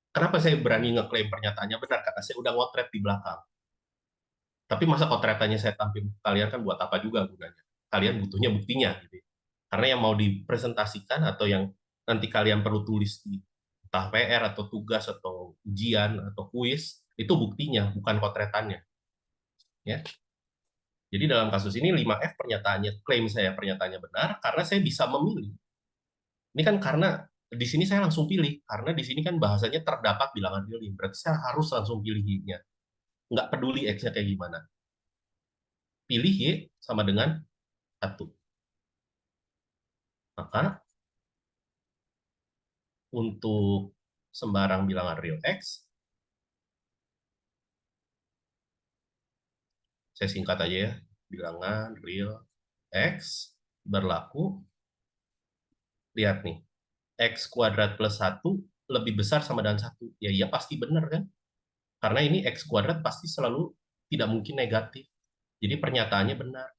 Kenapa saya berani ngeklaim pernyataannya benar? Karena saya udah ngotret di belakang. Tapi masa kotretannya saya tampil kalian kan buat apa juga gunanya? Kalian butuhnya buktinya gitu. Karena yang mau dipresentasikan atau yang nanti kalian perlu tulis di entah PR atau tugas atau ujian atau kuis itu buktinya bukan kotretannya. Ya. Jadi dalam kasus ini 5F pernyataannya klaim saya pernyataannya benar karena saya bisa memilih. Ini kan karena di sini saya langsung pilih karena di sini kan bahasanya terdapat bilangan pilih. Berarti saya harus langsung pilih Y-nya. Nggak peduli X-nya kayak gimana. Pilih Y sama dengan 1. Maka untuk sembarang bilangan real X, saya singkat aja ya, bilangan real X berlaku, lihat nih, X kuadrat plus 1 lebih besar sama dengan 1. Ya iya pasti benar kan? Karena ini X kuadrat pasti selalu tidak mungkin negatif. Jadi pernyataannya benar.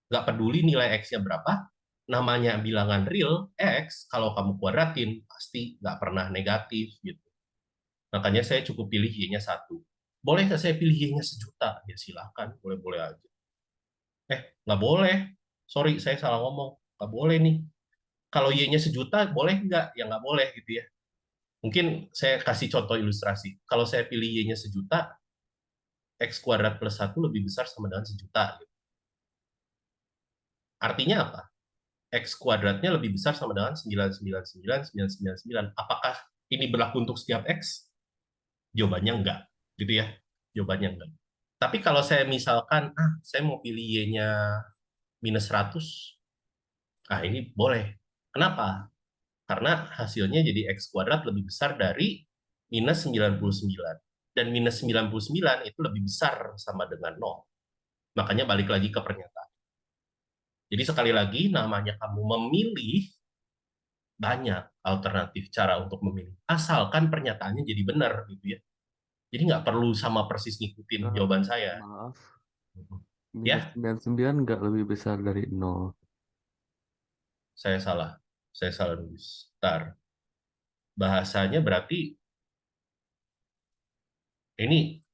Nggak peduli nilai X-nya berapa, namanya bilangan real, X, kalau kamu kuadratin, pasti nggak pernah negatif, gitu. Makanya saya cukup pilih Y-nya 1. Boleh nggak saya pilih Y-nya 1.000.000? Ya silakan, boleh-boleh aja. Nggak boleh. Sorry, saya salah ngomong. Nggak boleh nih. Kalau Y-nya 1.000.000, boleh nggak? Ya nggak boleh gitu ya. Mungkin saya kasih contoh ilustrasi. Kalau saya pilih Y-nya 1.000.000, X kuadrat plus 1 lebih besar sama dengan 1.000.000. Gitu. Artinya apa? X kuadratnya lebih besar sama dengan 999,999. Apakah ini berlaku untuk setiap X? Jawabannya enggak. Gitu ya. Jawabannya enggak. Tapi kalau saya misalkan, saya mau pilih Y-nya minus 100, ini boleh. Kenapa? Karena hasilnya jadi X kuadrat lebih besar dari minus 99. Dan minus 99 itu lebih besar sama dengan 0. Makanya balik lagi ke pernyataan. Jadi sekali lagi, namanya kamu memilih, banyak alternatif cara untuk memilih. Asalkan pernyataannya jadi benar, gitu ya. Jadi nggak perlu sama persis ngikutin jawaban saya. Maaf, Ya, minus 99 nggak lebih besar dari 0. saya salah. Saya salah nulis. Bentar. Bahasanya berarti ini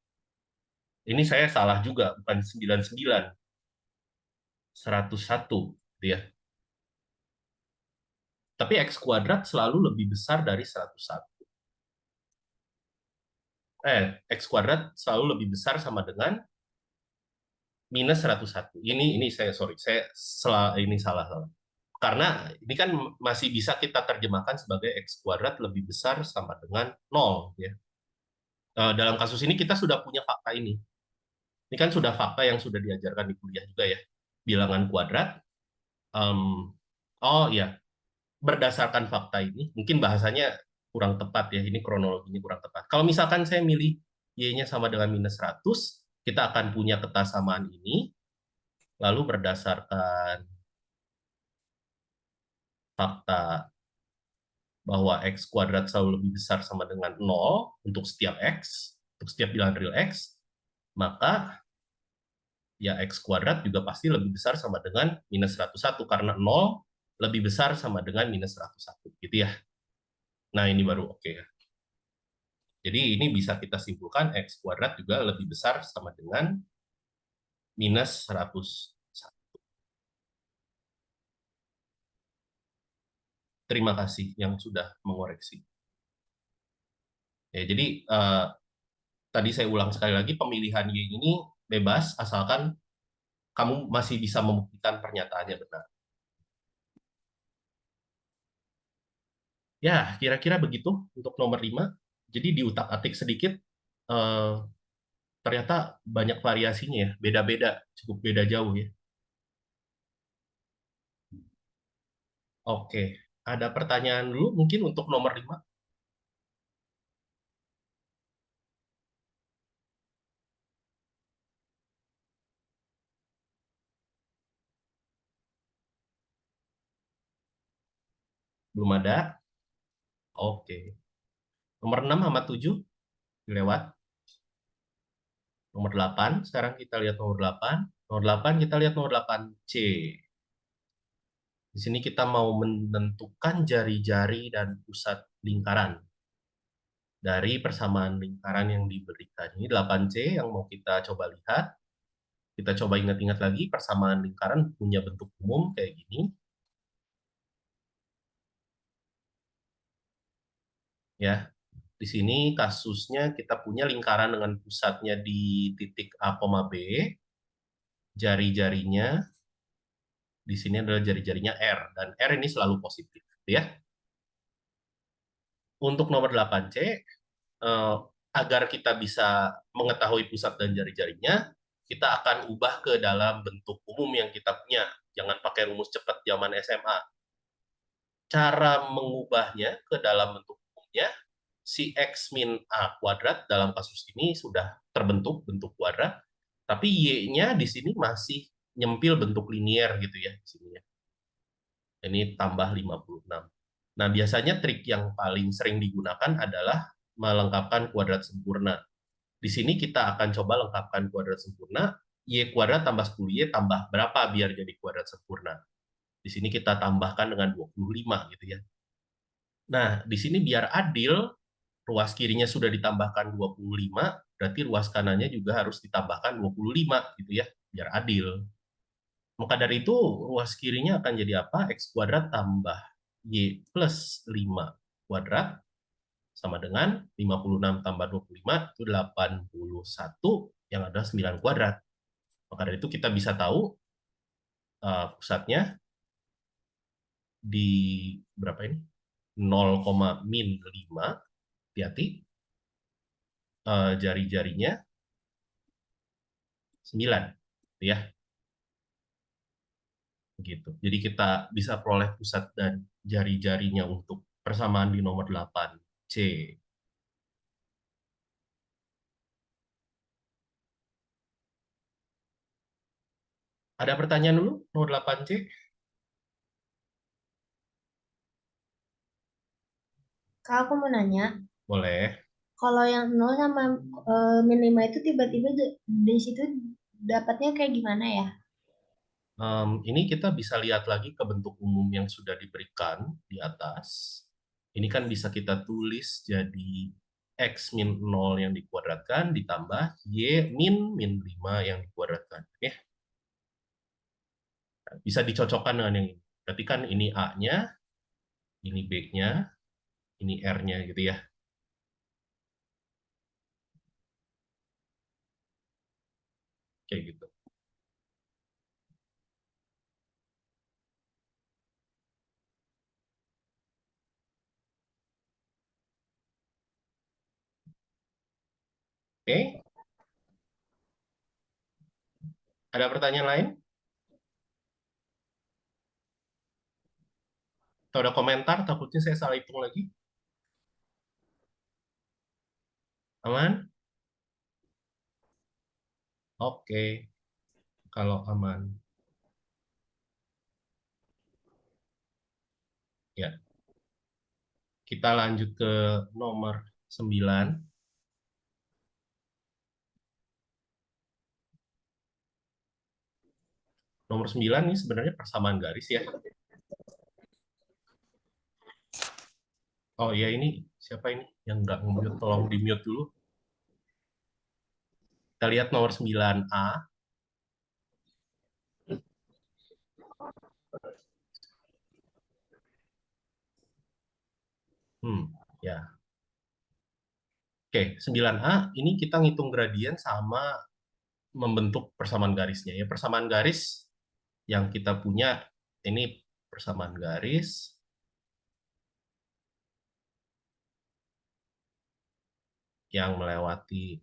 saya salah juga, bukan 99, 101, gitu ya. Tapi X kuadrat selalu lebih besar dari 101. X kuadrat selalu lebih besar sama dengan minus 101. Ini saya sorry, ini salah. Karena ini kan masih bisa kita terjemahkan sebagai X kuadrat lebih besar sama dengan 0. Ya. Dalam kasus ini kita sudah punya fakta ini. Ini kan sudah fakta yang sudah diajarkan di kuliah juga ya. Bilangan kuadrat. Berdasarkan fakta ini, mungkin bahasanya kurang tepat ya, ini kronologinya kurang tepat. Kalau misalkan saya milih Y-nya sama dengan minus 100, kita akan punya ketasamaan ini, lalu berdasarkan fakta bahwa X kuadrat selalu lebih besar sama dengan 0 untuk setiap X, untuk setiap bilangan real X, maka ya X kuadrat juga pasti lebih besar sama dengan minus 101, karena 0 lebih besar sama dengan minus 101, gitu ya. Nah, ini baru oke ya. Jadi ini bisa kita simpulkan X kuadrat juga lebih besar sama dengan minus 101. Terima kasih yang sudah mengoreksi. Ya, jadi tadi saya ulang sekali lagi, pemilihan Y ini bebas asalkan kamu masih bisa membuktikan pernyataannya benar. Ya, kira-kira begitu untuk nomor 5. Jadi diutak-atik sedikit, ternyata banyak variasinya ya, beda-beda, cukup beda jauh ya. Oke, ada pertanyaan dulu mungkin untuk nomor 5? Belum ada? Oke. Nomor 6 sama 7 dilewat. Nomor 8, sekarang kita lihat nomor 8. Nomor 8 kita lihat nomor 8C. Di sini kita mau menentukan jari-jari dan pusat lingkaran dari persamaan lingkaran yang diberikan. Ini 8C yang mau kita coba lihat. Kita coba ingat-ingat lagi, persamaan lingkaran punya bentuk umum kayak gini. Ya, di sini kasusnya kita punya lingkaran dengan pusatnya di titik A, B. Jari-jarinya di sini adalah jari-jarinya R, dan R ini selalu positif, ya. Untuk nomor 8C, agar kita bisa mengetahui pusat dan jari-jarinya, kita akan ubah ke dalam bentuk umum yang kita punya. Jangan pakai rumus cepat zaman SMA. Cara mengubahnya ke dalam bentuk umumnya, si X min A kuadrat dalam kasus ini sudah terbentuk bentuk kuadrat, tapi Y-nya di sini masih nyempil bentuk linier gitu ya di sini ya. Ini tambah 56. Nah, biasanya trik yang paling sering digunakan adalah melengkapkan kuadrat sempurna. Di sini kita akan coba lengkapkan kuadrat sempurna Y kuadrat tambah 10Y tambah berapa biar jadi kuadrat sempurna? Di sini kita tambahkan dengan 25 gitu ya. Nah, di sini biar adil, ruas kirinya sudah ditambahkan 25, berarti ruas kanannya juga harus ditambahkan 25 gitu ya, biar adil. Maka dari itu, ruas kirinya akan jadi apa? X kuadrat tambah Y plus 5 kuadrat sama dengan 56 tambah 25 itu 81 yang ada 9 kuadrat. Maka dari itu kita bisa tahu pusatnya di berapa ini? 0,-5, hati-hati, jari-jarinya 9 ya. Gitu. Jadi kita bisa peroleh pusat dan jari-jarinya untuk persamaan di nomor 8C. Ada pertanyaan dulu nomor 8C? Kak, aku mau nanya, Boleh. kalau yang 0 sama min 5 itu tiba-tiba di situ dapatnya kayak gimana ya? Ini kita bisa lihat lagi ke bentuk umum yang sudah diberikan di atas. Ini kan bisa kita tulis jadi X min 0 yang dikuadratkan ditambah Y min 5 yang dikuadratkan. Ya. Bisa dicocokkan dengan yang ini. Berarti kan ini A-nya, ini B-nya, ini R-nya gitu ya. Kayak gitu. Oke. Ada pertanyaan lain? Atau ada komentar? Takutnya saya salah hitung lagi. Aman? Oke. Kalau aman. Ya. Kita lanjut ke nomor 9. Nomor 9 ini sebenarnya persamaan garis ya. Oh ya, ini siapa ini yang nggak nge-mute? Tolong di-mute dulu. Kita lihat nomor 9A. Ya. Oke, 9A ini kita ngitung gradien sama membentuk persamaan garisnya ya. Persamaan garis yang kita punya ini persamaan garis yang melewati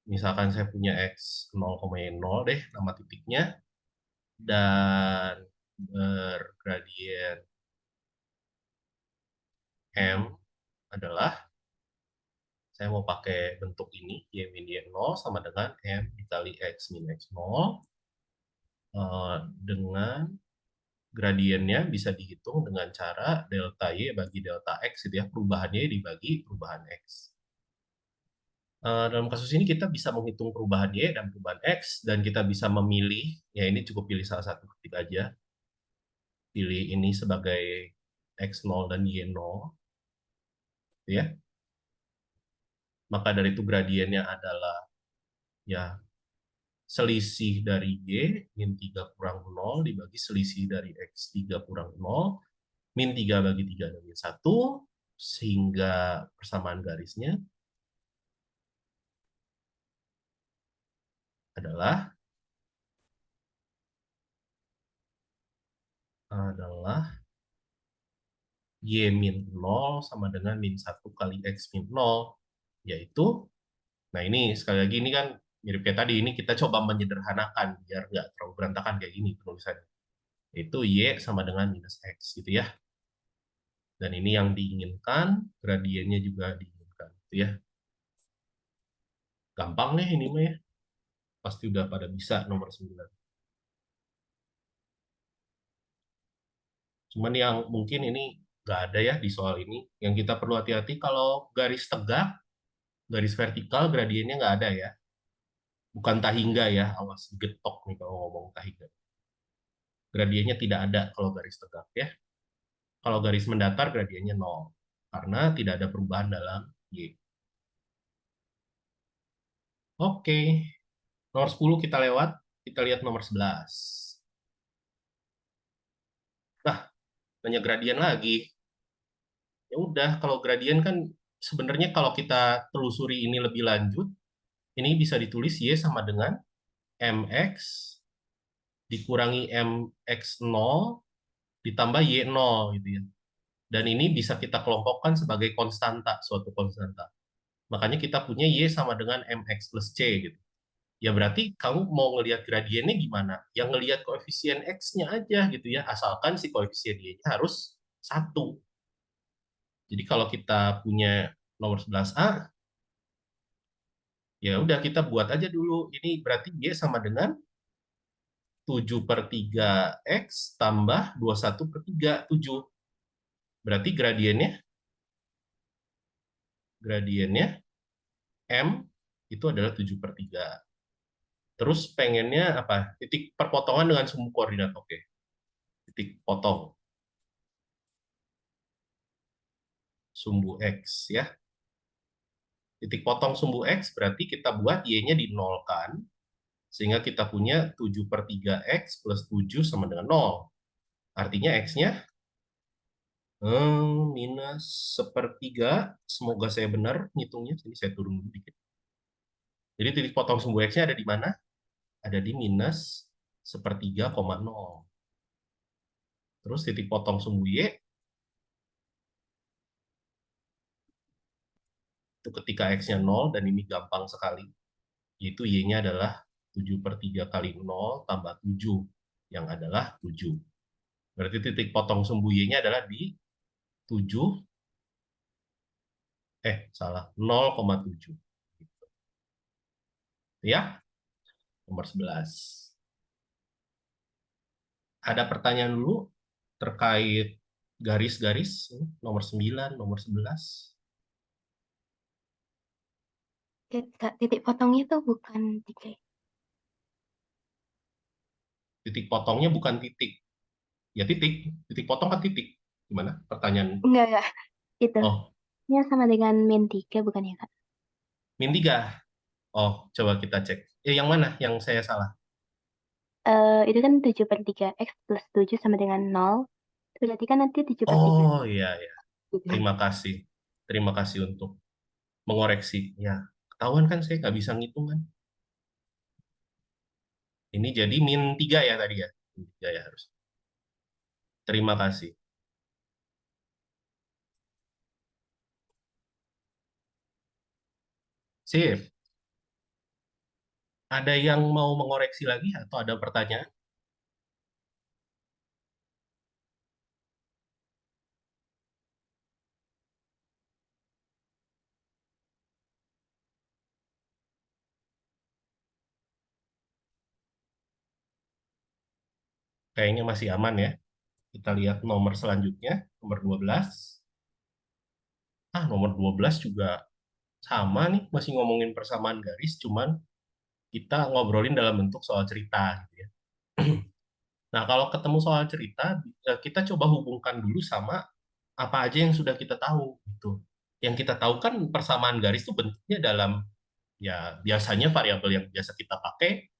misalkan saya punya X 0,0 deh nama titiknya dan bergradien M adalah saya mau pakai bentuk ini Y min Y 0 sama dengan M dikali X min X 0 dengan gradiennya bisa dihitung dengan cara delta Y bagi delta X gitu ya, perubahan Y dibagi perubahan X. Dalam kasus ini kita bisa menghitung perubahan Y dan perubahan X dan kita bisa memilih, ya ini cukup pilih salah satu ketik aja. Pilih ini sebagai X0 dan Y0. Ya. Maka dari itu gradiennya adalah ya selisih dari Y min 3 kurang 0 dibagi selisih dari X3 kurang 0 min 3 bagi 3 dan min 1 sehingga persamaan garisnya adalah Y min 0 sama dengan min 1 kali X min 0 yaitu, nah ini sekali lagi ini kan mirip kayak tadi, ini kita coba menyederhanakan biar nggak terlalu berantakan kayak gini penulisannya. Itu Y sama dengan minus X gitu ya. Dan ini yang diinginkan, gradiennya juga diinginkan gitu ya. Gampang nih ini mah ya. Pasti udah pada bisa nomor 9. Cuman yang mungkin ini nggak ada ya di soal ini. Yang kita perlu hati-hati kalau garis tegak, Garis vertikal gradiennya nggak ada ya. Bukan tahingga ya, awas getok nih kalau ngomong tahingga. Gradiennya tidak ada kalau garis tegak ya. Kalau garis mendatar gradiennya 0. Karena tidak ada perubahan dalam Y. Oke, nomor 10 kita lewat. Kita lihat nomor 11. Nah, banyak gradien lagi. Ya udah, kalau gradien kan sebenarnya kalau kita telusuri ini lebih lanjut, ini bisa ditulis Y sama dengan MX dikurangi MX0 ditambah Y0 gitu ya. Dan ini bisa kita kelompokkan sebagai konstanta, suatu konstanta. Makanya kita punya Y sama dengan MX plus C gitu. Ya berarti kamu mau ngelihat gradiennya gimana? Yang ngelihat koefisien X-nya aja gitu ya, asalkan si koefisien Y-nya harus 1. Jadi kalau kita punya nomor 11A, ya udah kita buat aja dulu. Ini berarti Y sama dengan 7/3 X tambah 21/3, 7. Berarti gradiennya M itu adalah 7/3. Terus pengennya apa? Titik perpotongan dengan sumbu koordinat. Oke. Titik potong. Sumbu X ya. Titik potong sumbu X berarti kita buat Y-nya dinolkan. Sehingga kita punya 7/3 X plus 7 sama dengan 0. Artinya X-nya minus 1/3. Semoga saya benar ngitungnya. Sini saya turun dulu dikit. Jadi titik potong sumbu X-nya ada di mana? Ada di minus 1/3,0. Terus titik potong sumbu Y itu ketika X-nya 0, dan ini gampang sekali. Yaitu Y-nya adalah 7/3 kali 0 tambah 7, yang adalah 7. Berarti titik potong sumbu Y-nya adalah di 7, salah, 0,7. Ya, nomor 11. Ada pertanyaan dulu terkait garis-garis, nomor 9, nomor 11. Kak, titik potongnya tuh bukan 3. Titik potongnya bukan titik. Ya titik potong kan titik. Gimana pertanyaan? Enggak. Itu. Oh, Nya sama dengan -3 bukan ya, Kak? min 3. Oh, coba kita cek. Yang mana yang saya salah? Itu kan 7/3 X plus 7 sama dengan 0. Berarti kan nanti 7/3. Oh, iya, iya. Gitu. Terima kasih. Terima kasih untuk mengoreksi. Ya, ketahuan kan saya nggak bisa ngitung kan. Ini jadi min 3 ya tadi ya? Min 3 ya harus. Terima kasih. Sip. Ada yang mau mengoreksi lagi atau ada pertanyaan? Kayaknya masih aman ya. Kita lihat nomor selanjutnya, nomor 12. Nomor 12 juga sama nih, masih ngomongin persamaan garis, cuman kita ngobrolin dalam bentuk soal cerita gitu ya. Nah, kalau ketemu soal cerita, kita coba hubungkan dulu sama apa aja yang sudah kita tahu gitu. Yang kita tahu kan persamaan garis itu bentuknya dalam, ya biasanya variabel yang biasa kita pakai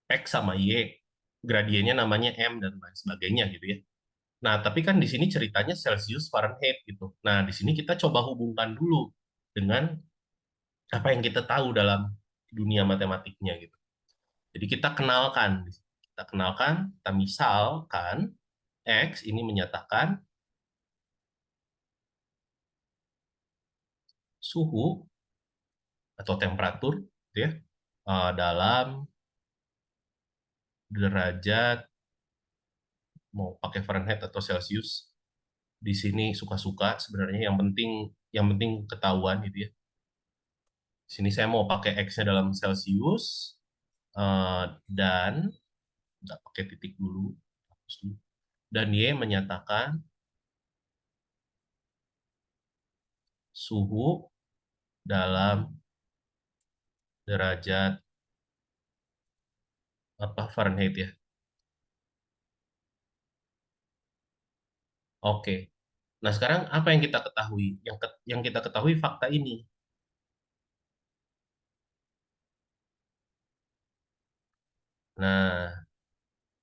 X sama Y, gradiennya namanya M dan lain sebagainya gitu ya. Nah, tapi kan di sini ceritanya Celsius Fahrenheit gitu. Nah, di sini kita coba hubungkan dulu dengan apa yang kita tahu dalam dunia matematiknya gitu. Jadi kita misalkan X ini menyatakan suhu atau temperatur gitu ya, dalam derajat, mau pakai Fahrenheit atau Celsius di sini suka-suka sebenarnya, yang penting ketahuan gitu ya. Di sini saya mau pakai X-nya dalam Celsius, dan nggak pakai titik dulu, dan Y menyatakan suhu dalam derajat apa Fahrenheit ya. Oke. Nah, sekarang apa yang kita ketahui? Yang kita ketahui fakta ini. Nah,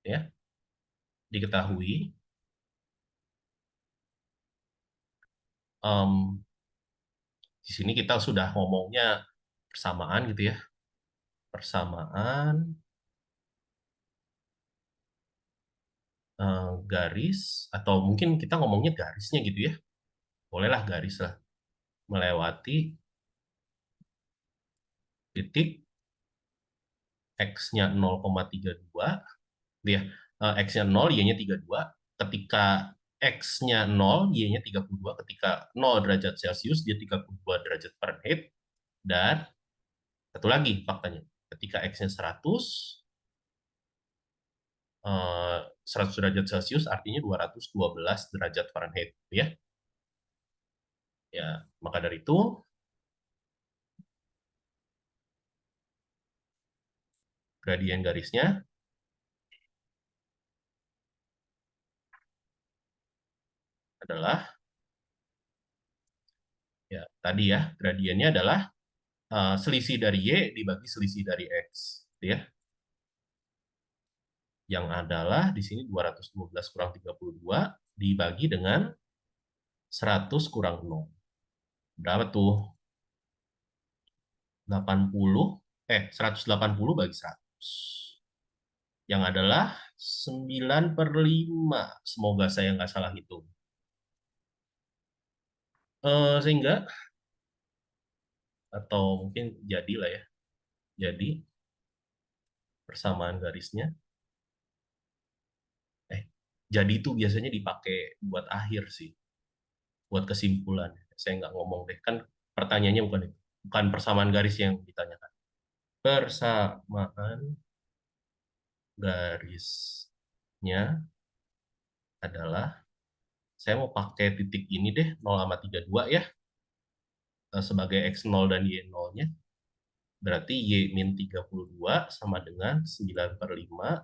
ya, diketahui di sini kita sudah ngomongnya persamaan gitu ya. Persamaan garis atau mungkin kita ngomongnya garisnya gitu ya. Bolehlah garis lah. Melewati titik X-nya 0,32 ya. X-nya 0, Y-nya 32. Ketika X-nya 0, Y-nya 32. Ketika 0 derajat Celcius, dia 32 derajat Fahrenheit. Dan satu lagi faktanya. Ketika X-nya 100, 100 derajat Celcius artinya 212 derajat Fahrenheit. Ya, ya, maka dari itu gradien garisnya adalah ya tadi ya, gradiennya adalah selisih dari Y dibagi selisih dari X, gitu ya. Yang adalah di sini 212 kurang 32 dibagi dengan 100 kurang 0. Berapa tuh? 180 bagi 100. Yang adalah 9/5. Semoga saya nggak salah hitung. Sehingga, atau mungkin jadilah ya. Jadi, persamaan garisnya. Jadi itu biasanya dipakai buat akhir sih. Buat kesimpulan. Saya nggak ngomong deh. Kan pertanyaannya bukan itu. Bukan persamaan garis yang ditanyakan. Persamaan garisnya adalah, saya mau pakai titik ini deh, 0,32 ya, sebagai X0 dan Y0-nya. Berarti Y min 32 sama dengan 9/5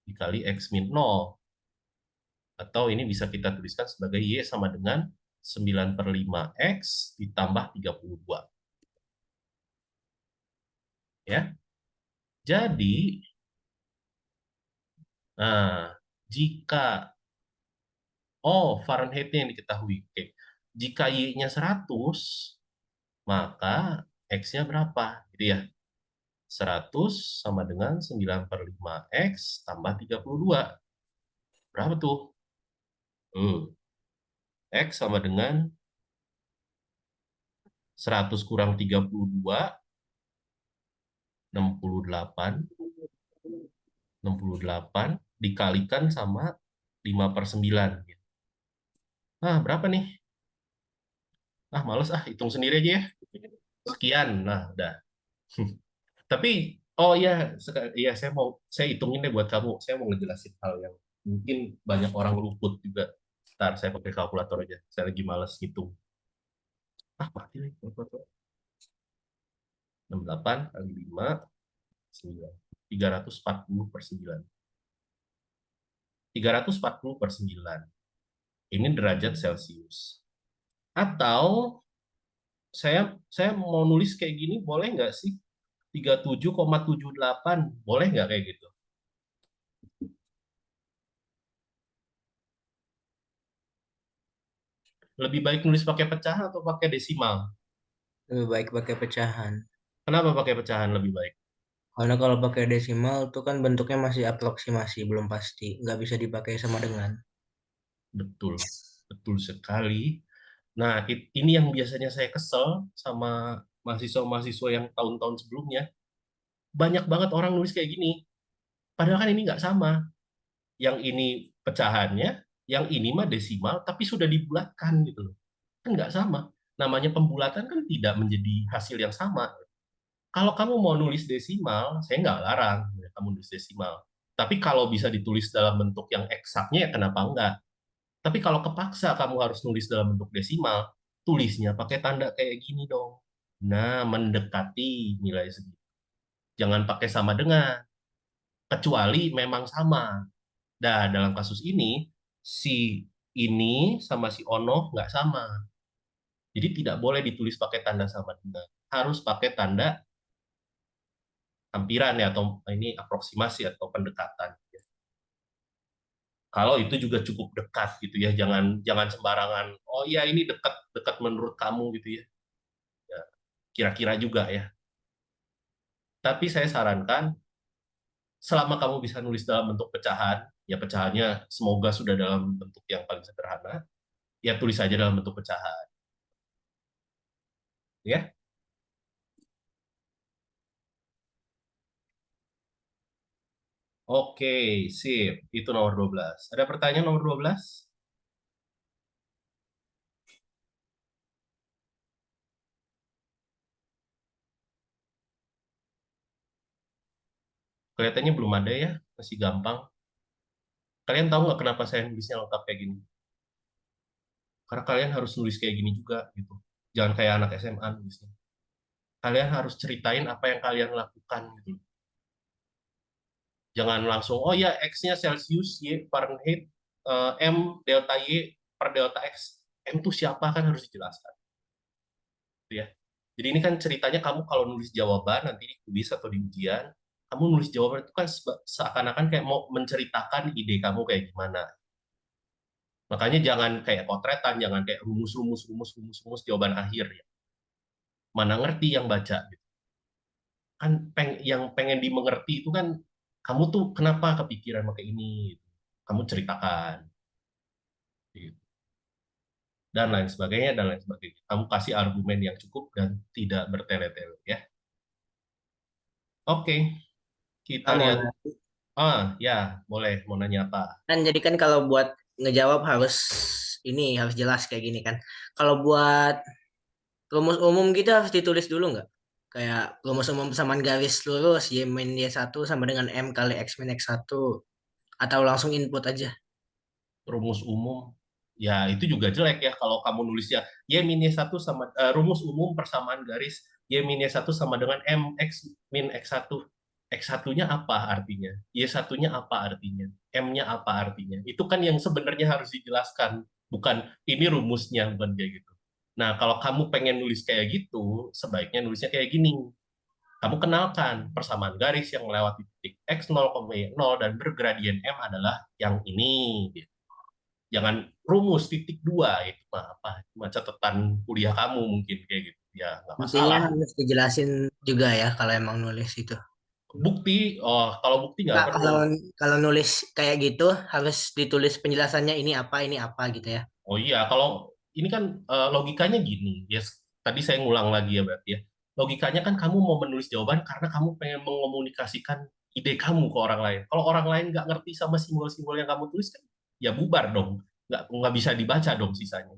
dikali X min 0. Atau ini bisa kita tuliskan sebagai Y sama dengan 9/5X ditambah 32. Ya. Jadi, nah, jika Fahrenheit-nya yang diketahui. Oke. Jika Y-nya 100, maka X-nya berapa? Gitu ya. 100 sama dengan 9/5X tambah 32. Berapa tuh? X sama dengan 100 kurang 32, 68. 68 dikalikan sama 5/9. Nah, berapa nih? Males hitung sendiri aja ya. Sekian. Nah, udah. Tapi ya saya hitungin deh buat kamu. Saya mau ngejelasin hal yang mungkin banyak orang luput juga. Ntar saya pakai kalkulator aja. Saya lagi males hitung. Mati lagi kalkulator. 68 kali 5, 9. 340/9. 340/9. Ini derajat Celcius. Atau saya mau nulis kayak gini, boleh nggak sih? 37,78. Boleh nggak kayak gitu? Lebih baik nulis pakai pecahan atau pakai desimal? Lebih baik pakai pecahan. Kenapa pakai pecahan lebih baik? Karena kalau pakai desimal itu kan bentuknya masih aproksimasi, belum pasti. Nggak bisa dipakai sama dengan. Betul, betul sekali. Nah, ini yang biasanya saya kesel sama mahasiswa-mahasiswa yang tahun-tahun sebelumnya. Banyak banget orang nulis kayak gini. Padahal kan ini nggak sama. Yang ini pecahannya, yang ini mah desimal, tapi sudah dibulatkan gitu loh. Kan nggak sama. Namanya pembulatan kan tidak menjadi hasil yang sama. Kalau kamu mau nulis desimal, saya nggak larang ya, kamu nulis desimal. Tapi kalau bisa ditulis dalam bentuk yang eksaknya, ya kenapa enggak? Tapi kalau kepaksa kamu harus nulis dalam bentuk desimal, tulisnya pakai tanda kayak gini dong. Nah, mendekati nilai segitu. Jangan pakai sama dengan, kecuali memang sama. Nah, dalam kasus ini, si ini sama si Ono nggak sama. Jadi tidak boleh ditulis pakai tanda sama dengan. Harus pakai tanda hampiran ya, atau ini aproksimasi atau pendekatan. Kalau itu juga cukup dekat gitu ya, jangan jangan sembarangan. Oh ya ini dekat dekat menurut kamu gitu ya. Ya, kira-kira juga ya. Tapi saya sarankan selama kamu bisa nulis dalam bentuk pecahan, ya pecahannya semoga sudah dalam bentuk yang paling sederhana, ya tulis saja dalam bentuk pecahan. Ya, oke, sip. Itu nomor 12. Ada pertanyaan nomor 12? Kelihatannya belum ada ya, masih gampang. Kalian tahu nggak kenapa saya nulisnya lengkap kayak gini? Karena kalian harus nulis kayak gini juga gitu. Jangan kayak anak SMA nulisnya. Kalian harus ceritain apa yang kalian lakukan gitu. Jangan langsung, oh ya X-nya Celsius, Y Fahrenheit, M delta Y per delta X. M itu siapa kan harus dijelaskan. Gitu ya. Jadi ini kan ceritanya kamu kalau nulis jawaban nanti di kuis atau di ujian, kamu nulis jawaban itu kan seakan-akan kayak mau menceritakan ide kamu kayak gimana. Makanya jangan kayak potretan, jangan kayak rumus jawaban akhir ya. Mana ngerti yang baca gitu. Kan yang pengen dimengerti itu kan kamu tuh kenapa kepikiran pakai ini gitu. Kamu ceritakan gitu. Dan lain sebagainya dan lain sebagainya. Kamu kasih argumen yang cukup dan tidak bertele-tele ya. Oke, kita Kamu lihat. Ya, boleh mau nanya apa? kan jadi kan kalau buat ngejawab harus ini harus jelas kayak gini kan. Kalau buat rumus umum gitu harus ditulis dulu nggak? Kayak rumus umum persamaan garis lurus Y min Y1 sama dengan M kali X min X1. Atau langsung input aja. Rumus umum. Ya, itu juga jelek ya kalau kamu nulisnya Y min Y1 sama rumus umum persamaan garis Y min Y1 sama dengan M X min X1. X1-nya apa artinya? Y1-nya apa artinya? M-nya apa artinya? Itu kan yang sebenarnya harus dijelaskan, bukan ini rumusnya, bukan kayak gitu. Nah, kalau kamu pengen nulis kayak gitu, sebaiknya nulisnya kayak gini. Kamu kenalkan persamaan garis yang melewati titik X 0,0 dan bergradien M adalah yang ini. Gitu. Jangan rumus titik dua itu mah apa cuma catatan kuliah kamu mungkin kayak gitu ya nggak Intinya masalah. harus dijelasin juga ya kalau emang nulis itu. Bukti, oh kalau bukti nggak Nggak, perlu. kalau nulis kayak gitu harus ditulis penjelasannya ini apa gitu ya. Oh iya, kalau ini kan logikanya gini, ya tadi saya ngulang lagi ya berarti ya. Logikanya kan kamu mau menulis jawaban karena kamu pengen mengomunikasikan ide kamu ke orang lain. Kalau orang lain nggak ngerti sama simbol-simbol yang kamu tulis kan, ya bubar dong, nggak bisa dibaca dong sisanya.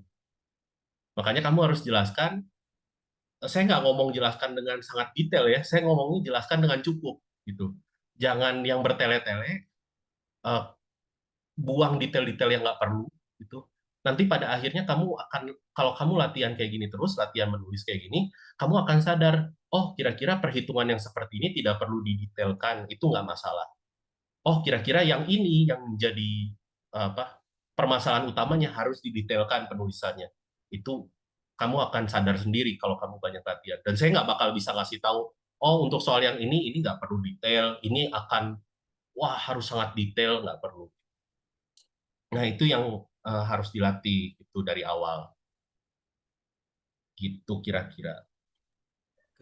Makanya kamu harus jelaskan. Saya nggak ngomong jelaskan dengan sangat detail ya, saya ngomongnya jelaskan dengan cukup gitu. Jangan yang bertele-tele, eh, buang detail-detail yang nggak perlu gitu. Nanti pada akhirnya kamu akan kalau kamu latihan kayak gini terus, latihan menulis kayak gini, kamu akan sadar, oh kira-kira perhitungan yang seperti ini tidak perlu didetailkan, itu nggak masalah. Oh kira-kira yang ini yang menjadi apa permasalahan utamanya harus didetailkan penulisannya. Itu kamu akan sadar sendiri kalau kamu banyak latihan. Dan saya nggak bakal bisa ngasih tahu, oh untuk soal yang ini nggak perlu detail, ini akan wah harus sangat detail, nggak perlu. Nah, itu yang harus dilatih itu dari awal. Gitu kira-kira.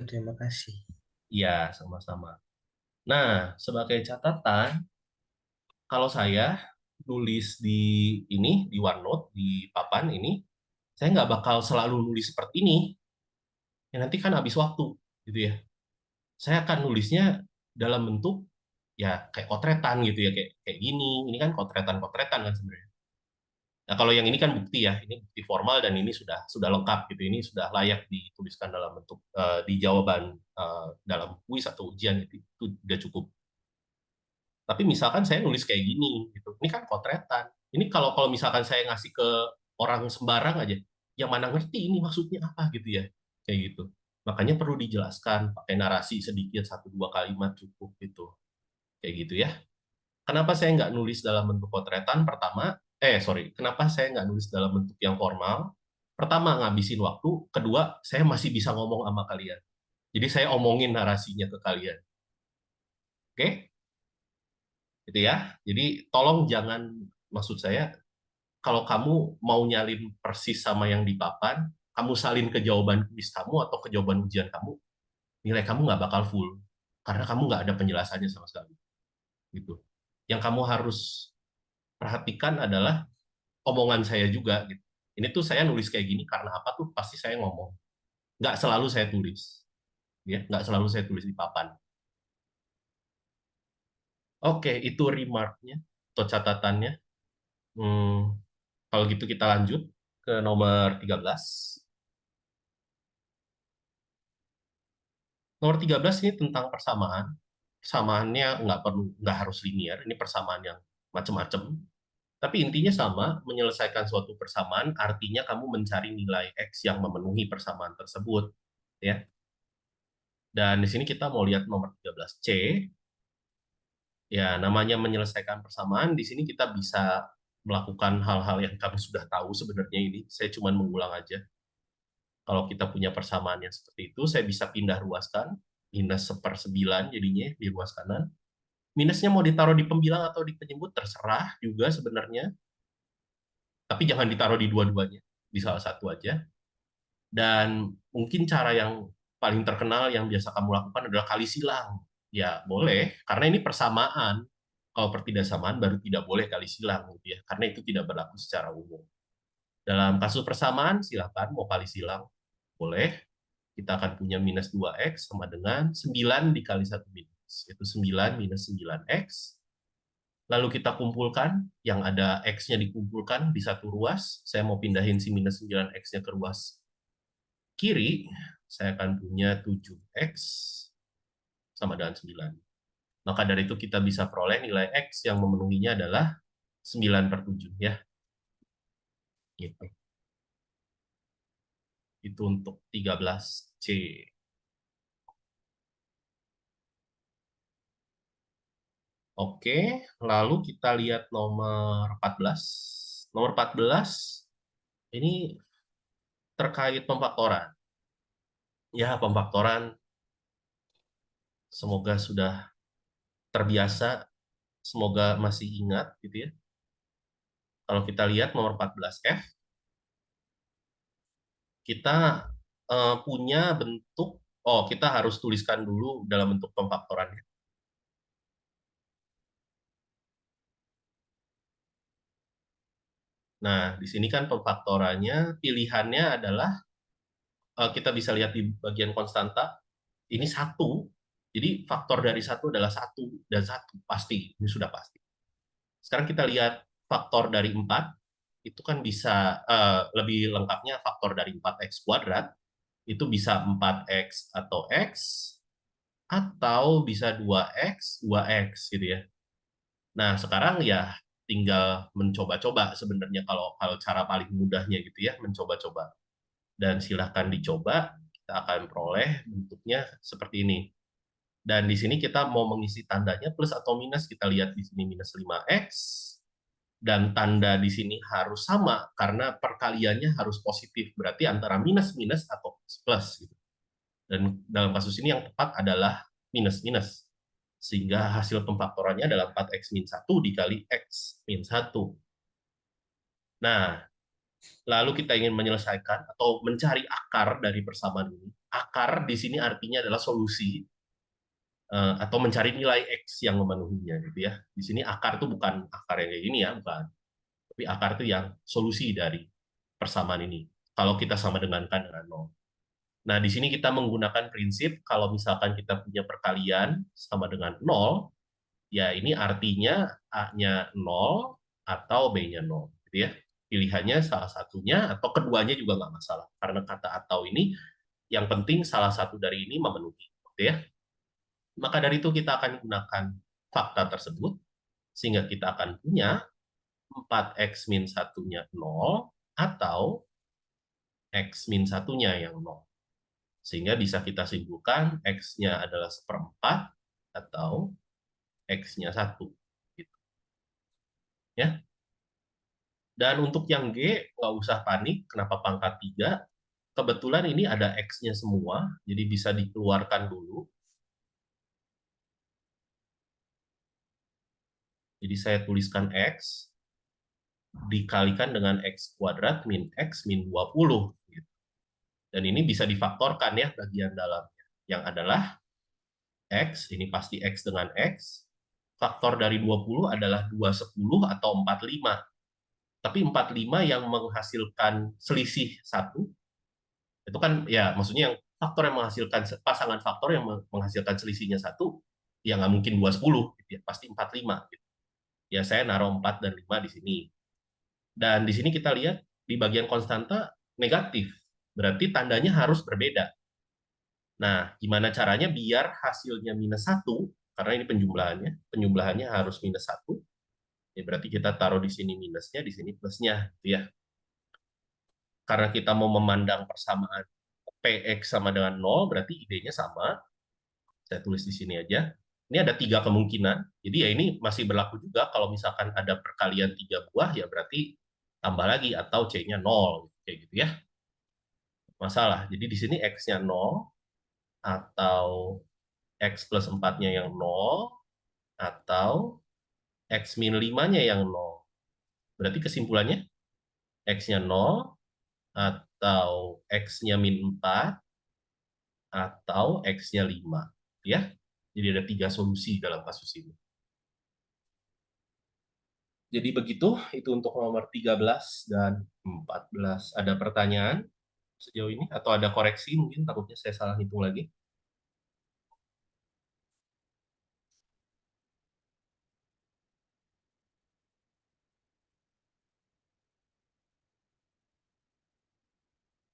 Terima kasih. Iya, sama-sama. Nah, sebagai catatan, kalau saya nulis di ini, di OneNote, di papan ini, saya nggak bakal selalu nulis seperti ini. Ya, nanti kan habis waktu, gitu ya. Saya akan nulisnya dalam bentuk ya kayak kotretan gitu ya, kayak kayak gini. Ini kan kotretan-kotretan kan sebenarnya. Nah, kalau yang ini kan bukti ya, ini bukti formal dan ini sudah lengkap gitu. Ini sudah layak dituliskan dalam bentuk di jawaban dalam kuis atau ujian itu udah cukup. Tapi misalkan saya nulis kayak gini gitu. Ini kan potretan. Ini kalau kalau misalkan saya ngasih ke orang sembarang aja, yang mana ngerti ini maksudnya apa gitu ya. Kayak gitu. Makanya perlu dijelaskan, pakai narasi sedikit, 1-2 kalimat cukup gitu. Kayak gitu ya. Kenapa saya nggak nulis dalam bentuk potretan? Kenapa saya nggak nulis dalam bentuk yang formal? Pertama, ngabisin waktu. Kedua, saya masih bisa ngomong sama kalian. Jadi saya omongin narasinya ke kalian. Oke? Gitu ya. Jadi tolong jangan, maksud saya, kalau kamu mau nyalin persis sama yang di papan, kamu salin ke jawaban kuis kamu atau ke jawaban ujian kamu, nilai kamu nggak bakal full. Karena kamu nggak ada penjelasannya sama sekali. Gitu. Yang kamu harus perhatikan adalah omongan saya juga. Gitu. Ini tuh saya nulis kayak gini karena apa tuh pasti saya ngomong. Nggak selalu saya tulis. Ya, nggak selalu saya tulis di papan. Oke, itu remark-nya atau catatannya. Kalau gitu kita lanjut ke nomor 13. Nomor 13 ini tentang persamaan. Persamaannya nggak harus linear, ini persamaan yang macam-macam. Tapi intinya sama, menyelesaikan suatu persamaan artinya kamu mencari nilai X yang memenuhi persamaan tersebut. Ya. Dan di sini kita mau lihat nomor 13C. Ya, namanya menyelesaikan persamaan, di sini kita bisa melakukan hal-hal yang kamu sudah tahu sebenarnya ini. Saya cuma mengulang aja. Kalau kita punya persamaan yang seperti itu, saya bisa pindah ruaskan, minus 1/9 jadinya di ruas kanan. Minusnya mau ditaruh di pembilang atau di penyebut, terserah juga sebenarnya. Tapi jangan ditaruh di dua-duanya, di salah satu aja. Dan mungkin cara yang paling terkenal yang biasa kamu lakukan adalah kali silang. Ya, boleh, karena ini persamaan. Kalau pertidaksamaan baru tidak boleh kali silang, gitu ya, karena itu tidak berlaku secara umum. Dalam kasus persamaan, silakan mau kali silang, boleh. Kita akan punya minus 2x sama dengan 9 dikali 1 minus. Itu 9 minus 9x. Lalu kita kumpulkan, yang ada x-nya dikumpulkan di satu ruas. Saya mau pindahin si minus 9x-nya ke ruas kiri. Saya akan punya 7x sama dengan 9. Maka dari itu kita bisa peroleh nilai x yang memenuhinya adalah 9/7 ya. Gitu. Itu untuk 13C. Oke, lalu kita lihat nomor 14. Nomor 14 ini terkait pemfaktoran. Ya, pemfaktoran semoga sudah terbiasa, semoga masih ingat gitu ya. Kalau kita lihat nomor 14F, kita punya bentuk, kita harus tuliskan dulu dalam bentuk pemfaktorannya. Nah, di sini kan pemfaktorannya, pilihannya adalah, kita bisa lihat di bagian konstanta, ini 1, jadi faktor dari 1 adalah 1 dan 1, pasti, ini sudah pasti. Sekarang kita lihat faktor dari 4, itu kan bisa, lebih lengkapnya faktor dari 4x kuadrat, itu bisa 4x atau x, atau bisa 2x, 2x gitu ya. Nah, sekarang ya tinggal mencoba-coba sebenarnya kalau cara paling mudahnya gitu ya, mencoba-coba. Dan silahkan dicoba, kita akan peroleh bentuknya seperti ini. Dan di sini kita mau mengisi tandanya plus atau minus, kita lihat di sini minus 5x, dan tanda di sini harus sama, karena perkaliannya harus positif, berarti antara minus-minus atau plus-plus. Gitu. Dan dalam kasus ini yang tepat adalah minus-minus. Sehingga hasil pemfaktorannya adalah 4x min 1 dikali x min 1. Nah, lalu kita ingin menyelesaikan atau mencari akar dari persamaan ini. Akar di sini artinya adalah solusi, atau mencari nilai x yang memenuhinya gitu ya. Di sini akar itu bukan akar yang kayak gini ya, bukan. Tapi akar itu yang solusi dari persamaan ini. Kalau kita sama dengankan dengan 0. Nah, di sini kita menggunakan prinsip kalau misalkan kita punya perkalian sama dengan 0, ya ini artinya A-nya 0 atau B-nya 0. Gitu ya. Pilihannya salah satunya atau keduanya juga nggak masalah. Karena kata atau ini, yang penting salah satu dari ini memenuhi. Gitu ya. Maka dari itu kita akan gunakan fakta tersebut, sehingga kita akan punya 4x min 1-nya 0, atau x min 1-nya yang 0. Sehingga bisa kita simpulkan X-nya adalah 1/4 atau X-nya 1. Gitu. Ya. Dan untuk yang G, nggak usah panik, kenapa pangkat 3? Kebetulan ini ada X-nya semua, jadi bisa dikeluarkan dulu. Jadi saya tuliskan X, dikalikan dengan X kuadrat min X min 20. Gitu. Dan ini bisa difaktorkan ya bagian dalamnya. Yang adalah X, ini pasti X dengan X. Faktor dari 20 adalah 210 atau 45. Tapi 45 yang menghasilkan selisih 1, itu kan ya maksudnya yang faktor yang menghasilkan pasangan faktor yang menghasilkan selisihnya 1, ya nggak mungkin 210, gitu ya, pasti 45. Gitu. Ya saya naruh 4 dan 5 di sini. Dan di sini kita lihat di bagian konstanta negatif. Berarti tandanya harus berbeda. Nah, gimana caranya biar hasilnya -1, karena ini penjumlahannya harus -1. Ya, berarti kita taruh di sini minusnya, di sini plusnya. Gitu ya. Karena kita mau memandang persamaan PX sama dengan 0, berarti idenya sama. Saya tulis di sini aja. Ini ada 3 kemungkinan. Jadi ya ini masih berlaku juga kalau misalkan ada perkalian 3 buah, ya berarti tambah lagi atau C-nya 0. Kayak gitu ya. Masalah. Jadi di sini X-nya 0, atau X plus 4-nya yang 0, atau X min 5-nya yang 0. Berarti kesimpulannya X-nya 0, atau X-nya min 4, atau X-nya 5. Ya, jadi ada 3 solusi dalam kasus ini. Jadi begitu, itu untuk nomor 13 dan 14. Ada pertanyaan sejauh ini? Atau ada koreksi mungkin, takutnya saya salah hitung lagi.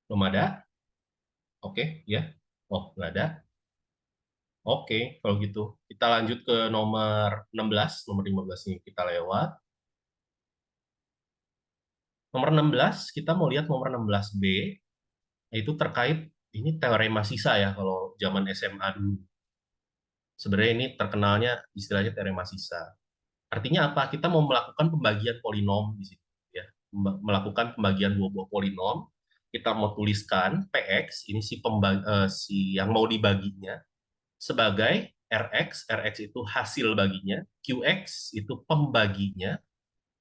Belum ada? Oke, ya. Oh, nggak ada. Oke, kalau gitu. Kita lanjut ke nomor 16. Nomor 15 ini kita lewat. Nomor 16, kita mau lihat nomor 16B, yaitu terkait, ini teorema sisa ya, kalau zaman SMA dulu. Sebenarnya ini terkenalnya istilahnya teorema sisa. Artinya apa? Kita mau melakukan pembagian polinom di situ. Ya. Melakukan pembagian dua buah polinom. Kita mau tuliskan PX, ini si yang mau dibaginya, sebagai Rx itu hasil baginya, Qx itu pembaginya,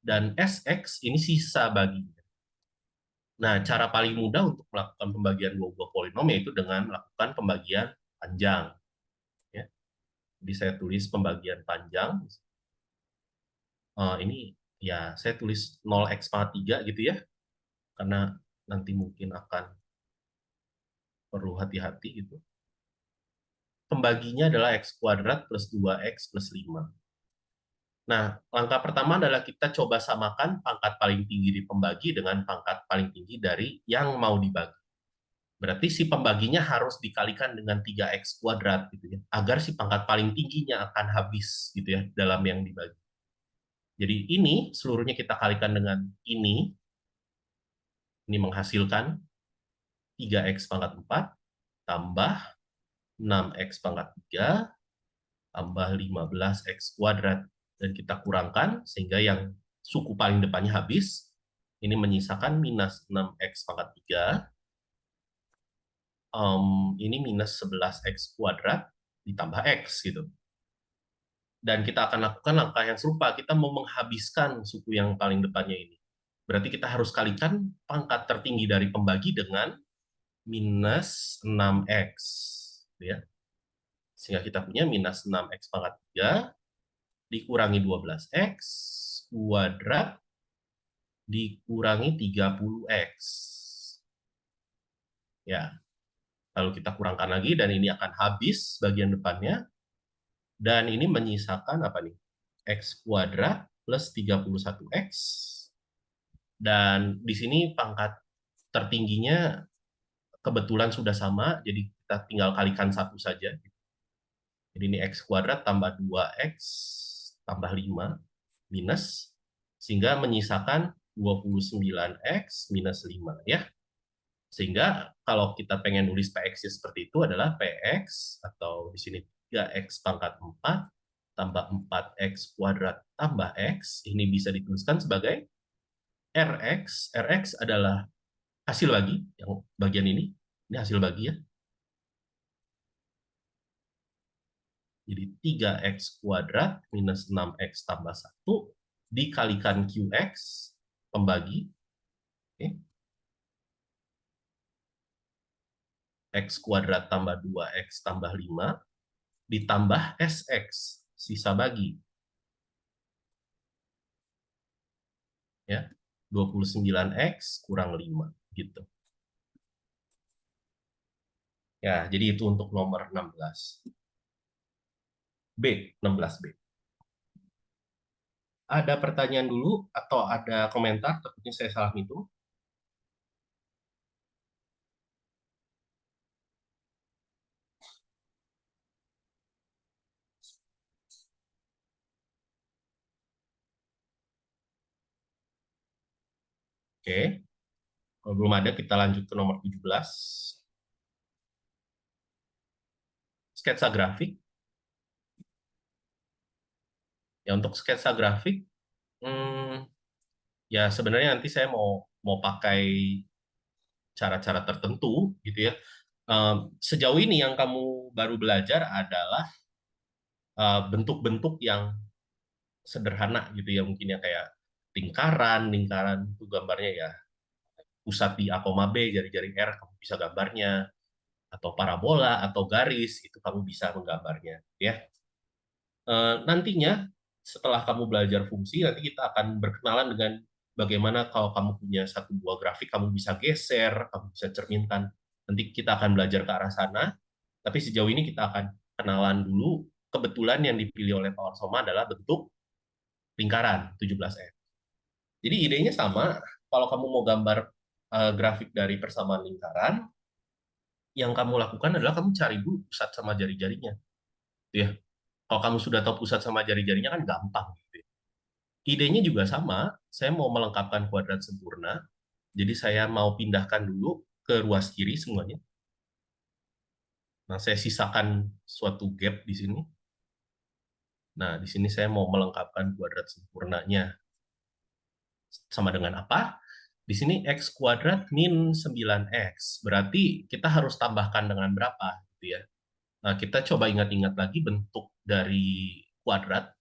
dan Sx ini sisa baginya. Nah, cara paling mudah untuk melakukan pembagian dua buah polinom yaitu dengan melakukan pembagian panjang. Ya. Jadi saya tulis pembagian panjang. Ini ya saya tulis 0x pangkat 3 gitu ya, karena nanti mungkin akan perlu hati-hati gitu. Pembaginya adalah x kuadrat plus 2x plus 5. Nah, langkah pertama adalah kita coba samakan pangkat paling tinggi di pembagi dengan pangkat paling tinggi dari yang mau dibagi. Berarti si pembaginya harus dikalikan dengan 3x kuadrat gitu ya, agar si pangkat paling tingginya akan habis gitu ya dalam yang dibagi. Jadi ini seluruhnya kita kalikan dengan ini menghasilkan 3x pangkat 4 tambah 6x pangkat 3 tambah 15x kuadrat. Dan kita kurangkan sehingga yang suku paling depannya habis. Ini menyisakan minus 6x pangkat 3. Ini minus 11x kuadrat ditambah x gitu. Dan kita akan lakukan langkah yang serupa. Kita mau menghabiskan suku yang paling depannya ini. Berarti kita harus kalikan pangkat tertinggi dari pembagi dengan minus 6x. Ya. Sehingga kita punya minus 6x pangkat 3 dikurangi 12x kuadrat dikurangi 30x. Ya. Lalu kita kurangkan lagi dan ini akan habis bagian depannya. Dan ini menyisakan apa nih? X kuadrat plus 31x. Dan di sini pangkat tertingginya kebetulan sudah sama, jadi kita tinggal kalikan 1 saja. Jadi ini x kuadrat tambah 2x tambah 5 minus, sehingga menyisakan 29x minus 5 ya. Sehingga kalau kita pengen nulis PX seperti itu adalah PX atau di sini 3X pangkat 4 tambah 4X kuadrat tambah X. Ini bisa dituliskan sebagai RX. RX adalah hasil bagi, yang bagian ini hasil bagi ya. Jadi 3X kuadrat minus 6X tambah 1 dikalikan QX, pembagi. Oke. X kuadrat tambah 2X tambah 5 ditambah SX, sisa bagi. Ya, 29X kurang 5 gitu. Ya, jadi itu untuk nomor 16. B, 16B. Ada pertanyaan dulu atau ada komentar? Takutnya saya salah hitung. Oke. Kalau belum ada, kita lanjut ke nomor 17. Sketsa grafik. Ya, untuk sketsa grafik, ya sebenarnya nanti saya mau pakai cara-cara tertentu gitu ya. Sejauh ini yang kamu baru belajar adalah bentuk-bentuk yang sederhana gitu ya, mungkin ya kayak lingkaran itu gambarnya ya pusat di A, B, jari-jari R kamu bisa gambarnya, atau parabola atau garis itu kamu bisa menggambarnya ya. Nantinya setelah kamu belajar fungsi, nanti kita akan berkenalan dengan bagaimana kalau kamu punya satu buah grafik, kamu bisa geser, kamu bisa cerminkan. Nanti kita akan belajar ke arah sana, tapi sejauh ini kita akan kenalan dulu. Kebetulan yang dipilih oleh Power Soma adalah bentuk lingkaran 17F. Jadi idenya sama, kalau kamu mau gambar grafik dari persamaan lingkaran, yang kamu lakukan adalah kamu cari dulu pusat sama jari-jarinya. Ya. Kalau kamu sudah tahu pusat sama jari-jarinya kan gampang. Gitu. Idenya juga sama, saya mau melengkapkan kuadrat sempurna, jadi saya mau pindahkan dulu ke ruas kiri semuanya. Nah, saya sisakan suatu gap di sini. Nah, di sini saya mau melengkapkan kuadrat sempurnanya. Sama dengan apa? Di sini X kuadrat min 9X. Berarti kita harus tambahkan dengan berapa? Gitu ya. Nah, kita coba ingat-ingat lagi bentuk dari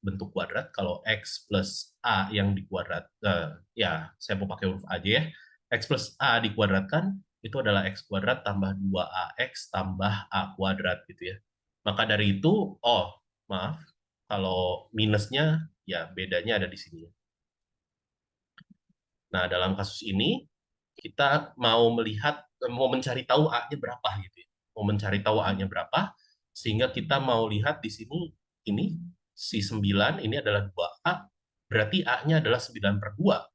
bentuk kuadrat, kalau X plus A yang dikuadrat, ya saya mau pakai huruf A aja ya, X plus A dikuadratkan, itu adalah X kuadrat tambah 2AX tambah A kuadrat gitu ya. Maka dari itu, maaf, kalau minusnya, ya bedanya ada di sini. Nah, dalam kasus ini, kita mau mencari tahu A-nya berapa gitu ya. Mau mencari tahu A-nya berapa, sehingga kita mau lihat di sini, ini si 9, ini adalah 2A, berarti A-nya adalah 9/2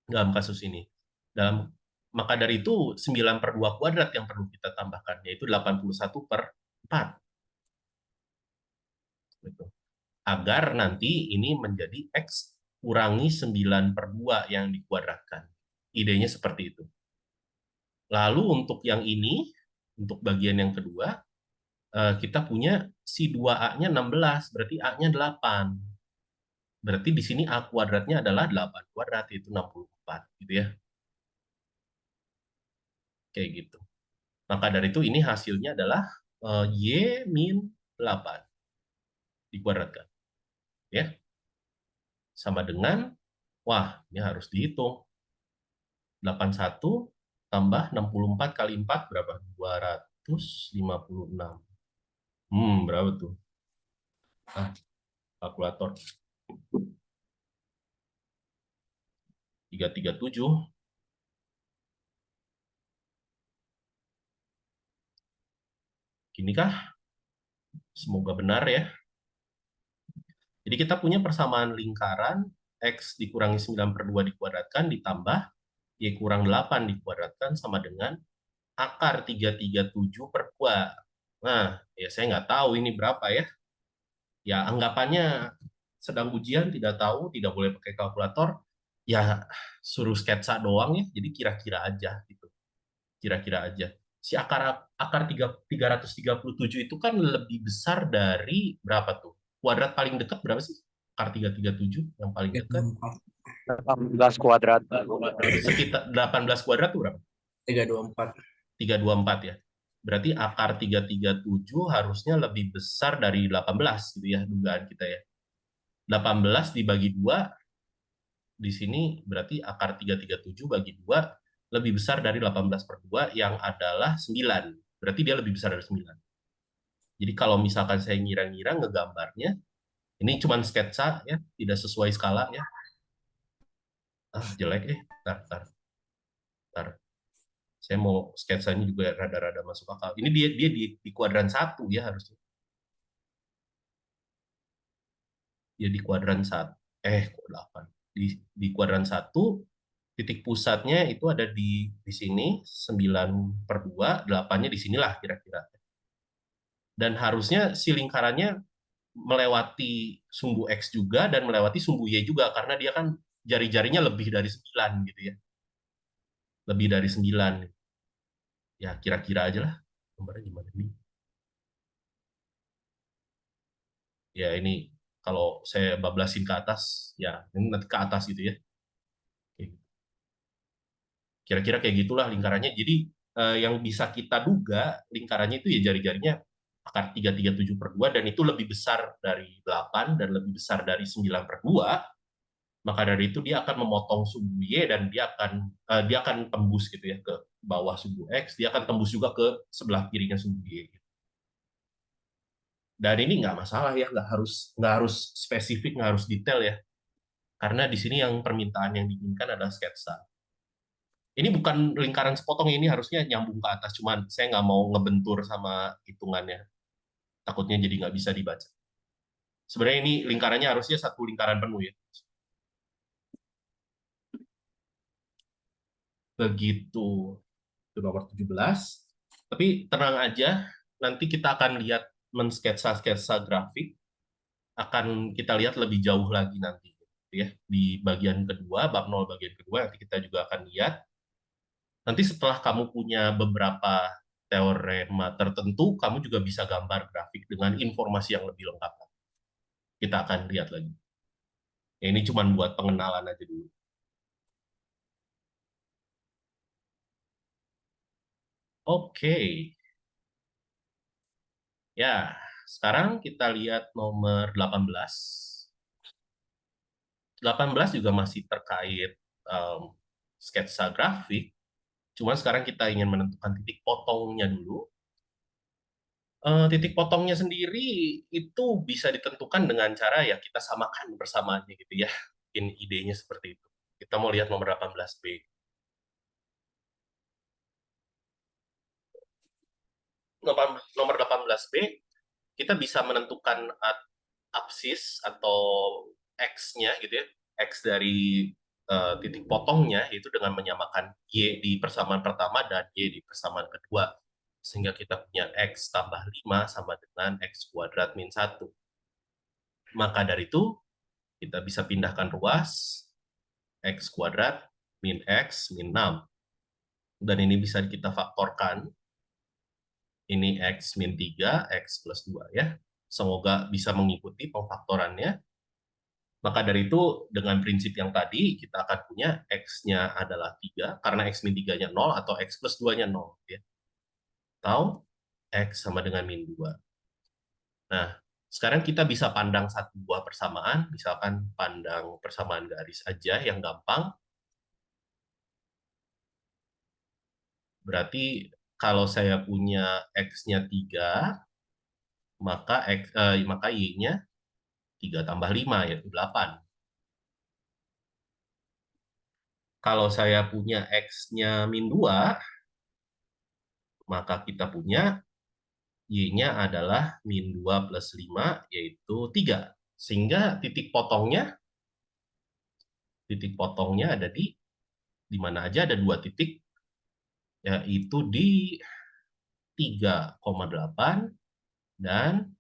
dalam kasus ini. Maka dari itu 9/2 kuadrat yang perlu kita tambahkan, yaitu 81/4. Gitu. Agar nanti ini menjadi X kurangi 9/2 yang dikuadratkan. Idenya seperti itu. Lalu untuk yang ini, untuk bagian yang kedua, kita punya si 2A-nya 16, berarti A-nya 8. Berarti di sini A kuadratnya adalah 8 kuadrat, yaitu 64. Gitu ya. Kayak gitu. Maka dari itu ini hasilnya adalah Y min 8 dikuadratkan. Ya. Sama dengan, wah ini harus dihitung. 81 tambah 64 kali 4 berapa? 256. Berapa tuh? Kalkulator. 337. Ginikah? Semoga benar ya. Jadi kita punya persamaan lingkaran X dikurangi 9/2 dikuadratkan ditambah Y kurang 8 dikuadratkan sama dengan akar 337/2. Nah, ya saya nggak tahu ini berapa ya. Ya, anggapannya sedang ujian, tidak tahu, tidak boleh pakai kalkulator. Ya, suruh sketsa doang ya, jadi kira-kira aja gitu. kira-kira aja. Si akar 337 itu kan lebih besar dari berapa tuh? Kuadrat paling dekat berapa sih? Akar 337 yang paling dekat 18 kuadrat. sekitar 18 kuadrat tuh berapa? 324. 324 ya. Berarti akar 337 harusnya lebih besar dari 18 gitu ya, dugaan kita ya. 18 dibagi 2 di sini berarti akar 337 bagi 2 lebih besar dari 18 per 2 yang adalah 9. Berarti dia lebih besar dari 9. Jadi kalau misalkan saya ngira-ngira ngegambarnya, ini cuma sketsa ya, tidak sesuai skala ya. Jelek Bentar. Saya mau sketsanya juga rada-rada masuk akal. Ini dia di kuadran 1 ya harusnya. Ya di kuadran 1. 8. Di kuadran 1 titik pusatnya itu ada di sini 9/2, 8-nya di sinilah kira-kira. Dan harusnya si lingkarannya melewati sumbu X juga dan melewati sumbu Y juga karena dia kan jari-jarinya lebih dari 9 gitu ya. Lebih dari 9. Ya kira-kira aja lah. Gambarnya gimana nih? Ya ini kalau saya bablasin ke atas, ya ini nanti ke atas gitu ya. Kira-kira kayak gitulah lingkarannya. Jadi yang bisa kita duga lingkarannya itu ya jari-jarinya akar 337/2 dan itu lebih besar dari 8 dan lebih besar dari 9/2. Maka dari itu dia akan memotong sumbu Y dan dia akan tembus gitu ya ke bawah sumbu X, dia akan tembus juga ke sebelah kirinya sumbu Y. Dan ini nggak masalah ya, nggak harus spesifik, nggak harus detail ya. Karena di sini yang permintaan yang diinginkan adalah sketsa. Ini bukan lingkaran sepotong, ini harusnya nyambung ke atas, cuman saya nggak mau ngebentur sama hitungannya. Takutnya jadi nggak bisa dibaca. Sebenarnya ini lingkarannya harusnya satu lingkaran penuh ya. Begitu. Itu nomor 17. Tapi tenang aja, nanti kita akan lihat mensketsa-sketsa grafik, akan kita lihat lebih jauh lagi nanti ya di bagian kedua, bab 0 bagian kedua nanti kita juga akan lihat. Nanti setelah kamu punya beberapa teorema tertentu, kamu juga bisa gambar grafik dengan informasi yang lebih lengkap. Kita akan lihat lagi. Ya, ini cuma buat pengenalan aja dulu. Oke. Ya, sekarang kita lihat nomor 18. 18 juga masih terkait sketsa grafik. Cuma sekarang kita ingin menentukan titik potongnya dulu. Titik potongnya sendiri itu bisa ditentukan dengan cara ya kita samakan bersamaannya gitu ya. Mungkin idenya seperti itu. Kita mau lihat nomor 18B. Nomor 18B, kita bisa menentukan absis atau X-nya gitu ya. X dari titik potongnya itu dengan menyamakan Y di persamaan pertama dan Y di persamaan kedua. Sehingga kita punya X tambah 5 sama dengan X kuadrat min 1. Maka dari itu, kita bisa pindahkan ruas X kuadrat min X min 6. Dan ini bisa kita faktorkan. Ini X min 3, X plus 2 ya. Semoga bisa mengikuti pemfaktorannya. Maka dari itu, dengan prinsip yang tadi, kita akan punya X-nya adalah 3, karena X min 3-nya 0, atau X plus 2-nya 0. Ya. Atau X sama dengan min 2. Nah, sekarang kita bisa pandang satu buah persamaan, misalkan pandang persamaan garis aja yang gampang. Berarti kalau saya punya X-nya 3, maka Y-nya 3 tambah 5, yaitu 8. Kalau saya punya X-nya min 2, maka kita punya Y-nya adalah min 2 plus 5, yaitu 3. Sehingga titik potongnya ada di mana aja, ada 2 titik, yaitu di 3,8 dan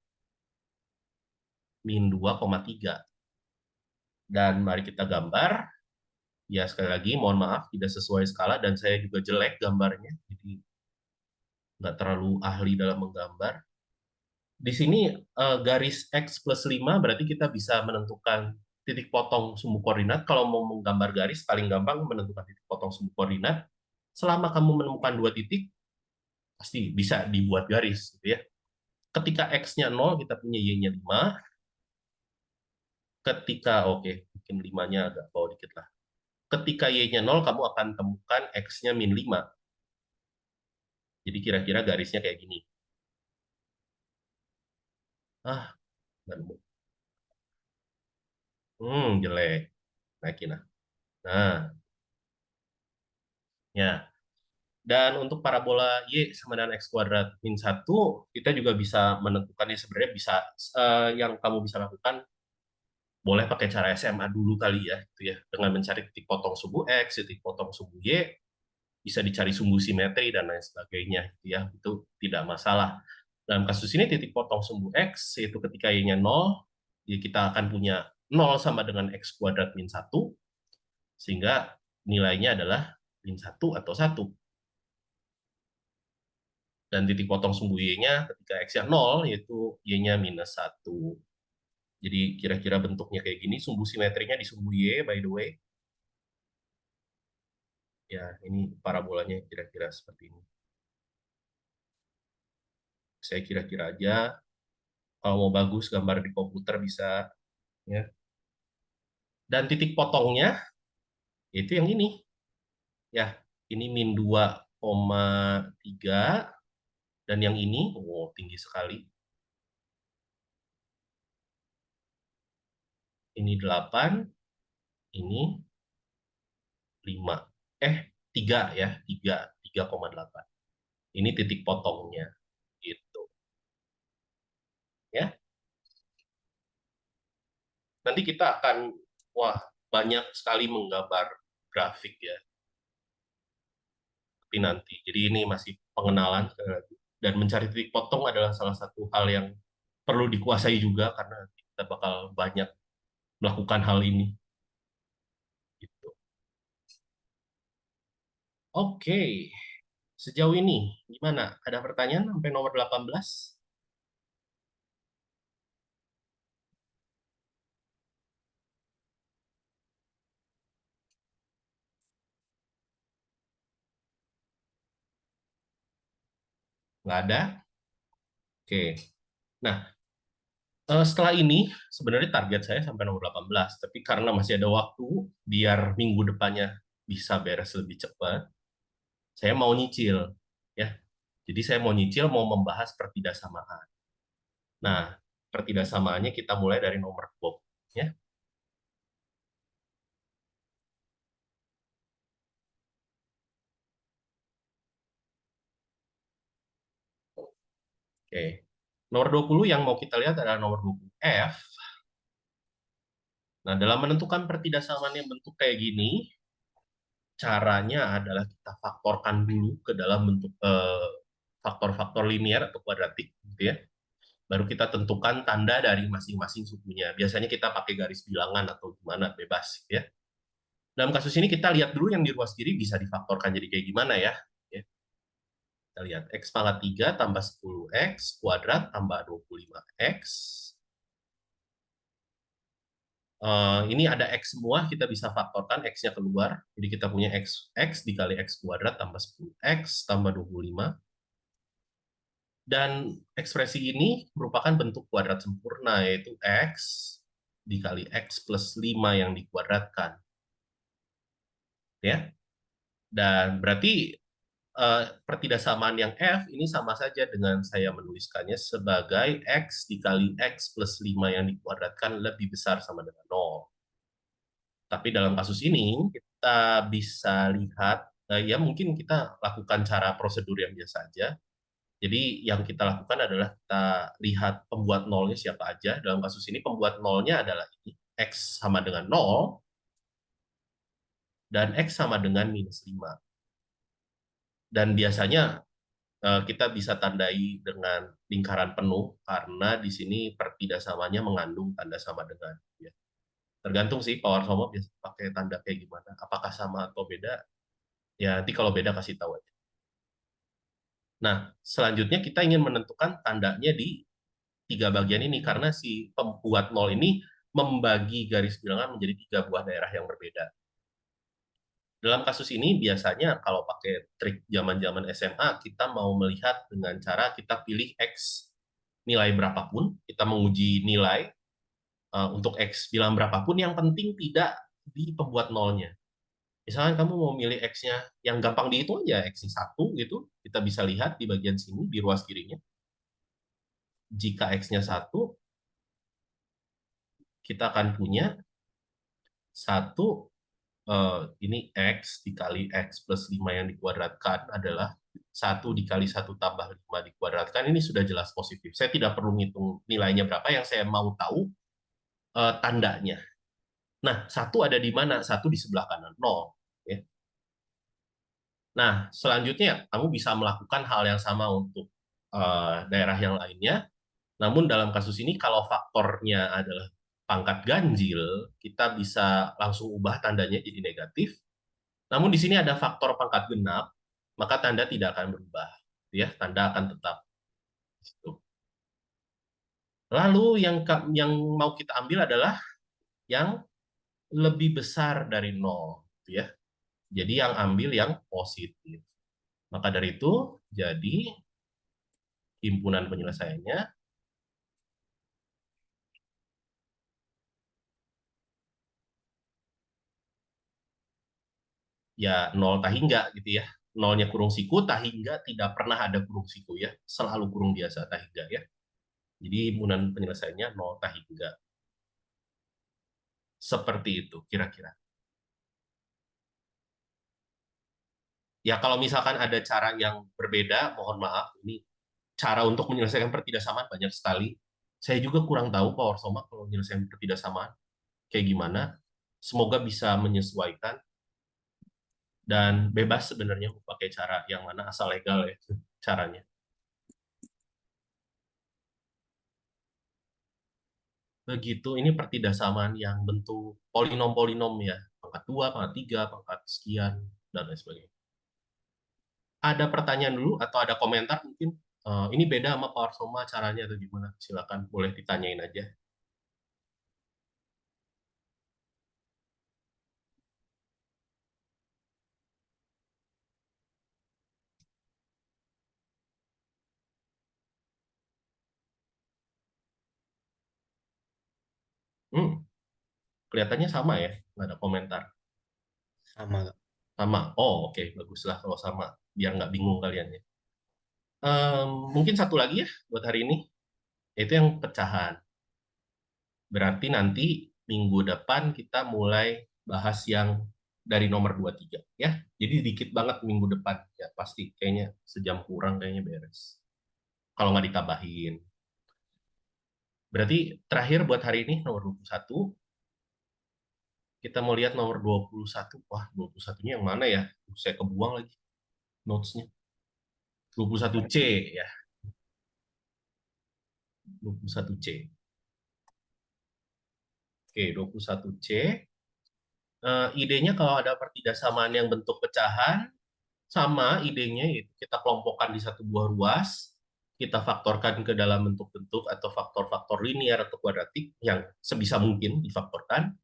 min 2,3. Dan mari kita gambar. Ya, sekali lagi mohon maaf tidak sesuai skala dan saya juga jelek gambarnya, jadi nggak terlalu ahli dalam menggambar. Di sini garis X plus 5 berarti kita bisa menentukan titik potong sumbu koordinat. Kalau mau menggambar garis, paling gampang menentukan titik potong sumbu koordinat. Selama kamu menemukan 2 titik, pasti bisa dibuat garis, gitu ya. Ketika X-nya 0, kita punya Y-nya 5. Oke, mungkin 5-nya agak bawah dikit lah. Ketika Y-nya 0, kamu akan temukan X-nya min 5. Jadi kira-kira garisnya kayak gini. Ah, nggak nemu. Jelek. Naikin lah. Nah, ya. Dan untuk parabola Y sama dengan X kuadrat min 1, kita juga bisa menentukannya sebenarnya bisa, yang kamu bisa lakukan, boleh pakai cara SMA dulu kali ya, gitu ya. Dengan mencari titik potong sumbu X, titik potong sumbu Y, bisa dicari sumbu simetri dan lain sebagainya, gitu ya. Itu tidak masalah. Dalam kasus ini titik potong sumbu X, yaitu ketika Y-nya 0, ya kita akan punya 0 sama dengan X kuadrat min 1, sehingga nilainya adalah min 1 atau 1. Dan titik potong sumbu Y-nya ketika X-nya 0, yaitu Y-nya minus 1. Jadi kira-kira bentuknya kayak gini, sumbu simetrinya di sumbu Y, by the way. Ya, ini parabolanya kira-kira seperti ini. Saya kira-kira aja, kalau mau bagus gambar di komputer bisa. Ya. Dan titik potongnya, itu yang ini. Ya, ini min 2,3. Dan yang ini, tinggi sekali. Ini 8, ini 5. 3 ya, 3,8. Ini titik potongnya. Gitu. Ya. Nanti kita akan, banyak sekali menggambar grafik ya. Tapi nanti. Jadi ini masih pengenalan sekali lagi. Dan mencari titik potong adalah salah satu hal yang perlu dikuasai juga karena kita bakal banyak melakukan hal ini. Gitu. Oke. Sejauh ini gimana? Ada pertanyaan sampai nomor 18? Nggak ada? Oke. Nah, setelah ini sebenarnya target saya sampai nomor 18, tapi karena masih ada waktu biar minggu depannya bisa beres lebih cepat, saya mau nyicil ya. Jadi saya mau nyicil, mau membahas pertidaksamaan. Nah, pertidaksamaannya kita mulai dari nomor Bob ya. Oke. Nomor 20 yang mau kita lihat adalah nomor 20 F. Nah, dalam menentukan pertidaksamaan yang bentuk kayak gini, caranya adalah kita faktorkan dulu ke dalam bentuk faktor-faktor linear atau kuadratik, gitu ya. Baru kita tentukan tanda dari masing-masing sukunya. Biasanya kita pakai garis bilangan atau gimana, bebas, gitu ya. Dalam kasus ini kita lihat dulu yang di ruas kiri bisa difaktorkan jadi kayak gimana ya. Kita lihat X pangkat 3 tambah 10X kuadrat tambah 25X. Ini ada X semua, kita bisa faktorkan X-nya keluar. Jadi kita punya X dikali X kuadrat tambah 10X tambah 25. Dan ekspresi ini merupakan bentuk kuadrat sempurna, yaitu X dikali X plus 5 yang dikuadratkan. Ya. Dan berarti pertidaksamaan yang F ini sama saja dengan saya menuliskannya sebagai X dikali X plus 5 yang dikuadratkan lebih besar sama dengan 0. Tapi dalam kasus ini, kita bisa lihat, ya mungkin kita lakukan cara prosedur yang biasa aja. Jadi yang kita lakukan adalah kita lihat pembuat nolnya siapa aja. Dalam kasus ini pembuat nolnya adalah ini, X sama dengan 0, dan X sama dengan minus 5. Dan biasanya kita bisa tandai dengan lingkaran penuh karena di sini pertidaksamanya mengandung tanda sama dengan. Ya. Tergantung sih power sama biasa pakai tanda kayak gimana. Apakah sama atau beda? Ya nanti kalau beda kasih tahu aja. Nah, selanjutnya kita ingin menentukan tandanya di tiga bagian ini karena si pembuat nol ini membagi garis bilangan menjadi tiga buah daerah yang berbeda. Dalam kasus ini biasanya kalau pakai trik zaman-zaman SMA kita mau melihat dengan cara kita pilih X nilai berapapun, kita menguji nilai untuk X bilang berapapun, yang penting tidak di pembuat nolnya. Misalkan kamu mau milih X-nya yang gampang dihitung aja, X-nya 1 gitu, kita bisa lihat di bagian sini, di ruas kirinya. Jika X-nya 1, kita akan punya 1, ini X dikali X plus 5 yang dikuadratkan adalah 1 dikali 1 tambah 5 dikuadratkan. Ini sudah jelas positif. Saya tidak perlu ngitung nilainya berapa, yang saya mau tahu tandanya. Nah, 1 ada di mana? 1 di sebelah kanan, 0. Ya. Nah, selanjutnya kamu bisa melakukan hal yang sama untuk daerah yang lainnya. Namun dalam kasus ini kalau faktornya adalah pangkat ganjil, kita bisa langsung ubah tandanya jadi negatif. Namun di sini ada faktor pangkat genap, maka tanda tidak akan berubah. Ya, tanda akan tetap. Lalu yang mau kita ambil adalah yang lebih besar dari 0. Ya. Jadi yang ambil yang positif. Maka dari itu, jadi himpunan penyelesaiannya ya 0 tahingga gitu ya. Nolnya kurung siku, tahingga tidak pernah ada kurung siku ya. Selalu kurung biasa tahingga ya. Jadi himpunan penyelesaiannya 0 tahingga. Seperti itu kira-kira. Ya kalau misalkan ada cara yang berbeda, mohon maaf, ini cara untuk menyelesaikan pertidaksamaan banyak sekali. Saya juga kurang tahu Power Soma kalau menyelesaikan pertidaksamaan kayak gimana. Semoga bisa menyesuaikan dan bebas sebenarnya mau pakai cara yang mana asal legal ya caranya. Begitu, ini pertidaksamaan yang bentuk polinom-polinom ya, pangkat 2, pangkat 3, pangkat sekian, dan lain sebagainya. Ada pertanyaan dulu atau ada komentar mungkin? Ini beda sama Power Soma caranya atau gimana? Silakan, boleh ditanyain aja. Kelihatannya sama ya, nggak ada komentar. Sama. Sama. Oh, oke, baguslah kalau sama, biar nggak bingung kalian ya. Mungkin satu lagi ya buat hari ini, yaitu yang pecahan. Berarti nanti minggu depan kita mulai bahas yang dari nomor 23 ya. Jadi dikit banget minggu depan ya, pasti kayaknya sejam kurang kayaknya beres. Kalau nggak ditambahin. Berarti terakhir buat hari ini nomor 21. Kita mau lihat nomor 21. Wah, 21-nya yang mana ya? Saya kebuang lagi notes-nya. 21C ya. 21C. Oke, 21C. Idenya kalau ada pertidaksamaan yang bentuk pecahan, sama idenya itu kita kelompokkan di satu buah ruas, kita faktorkan ke dalam bentuk-bentuk atau faktor-faktor linear atau kuadratik yang sebisa mungkin difaktorkan,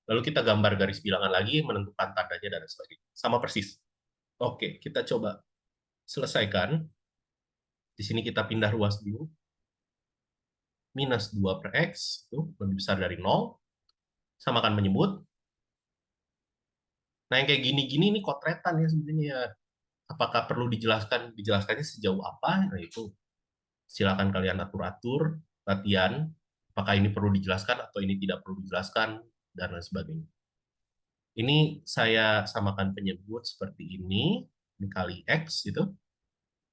lalu kita gambar garis bilangan lagi, menentukan tandanya dan sebagainya. Sama persis. Oke, kita coba selesaikan. Di sini kita pindah ruas dulu. Minus 2 per X, itu lebih besar dari 0. Samakan menyebut. Nah, yang kayak gini-gini ini kotretan ya sebenarnya. Apakah perlu dijelaskan? Dijelaskannya sejauh apa? Nah, itu silakan kalian atur-atur, latihan. Apakah ini perlu dijelaskan atau ini tidak perlu dijelaskan, dan lain sebagainya. Ini saya samakan penyebut seperti ini kali X, gitu.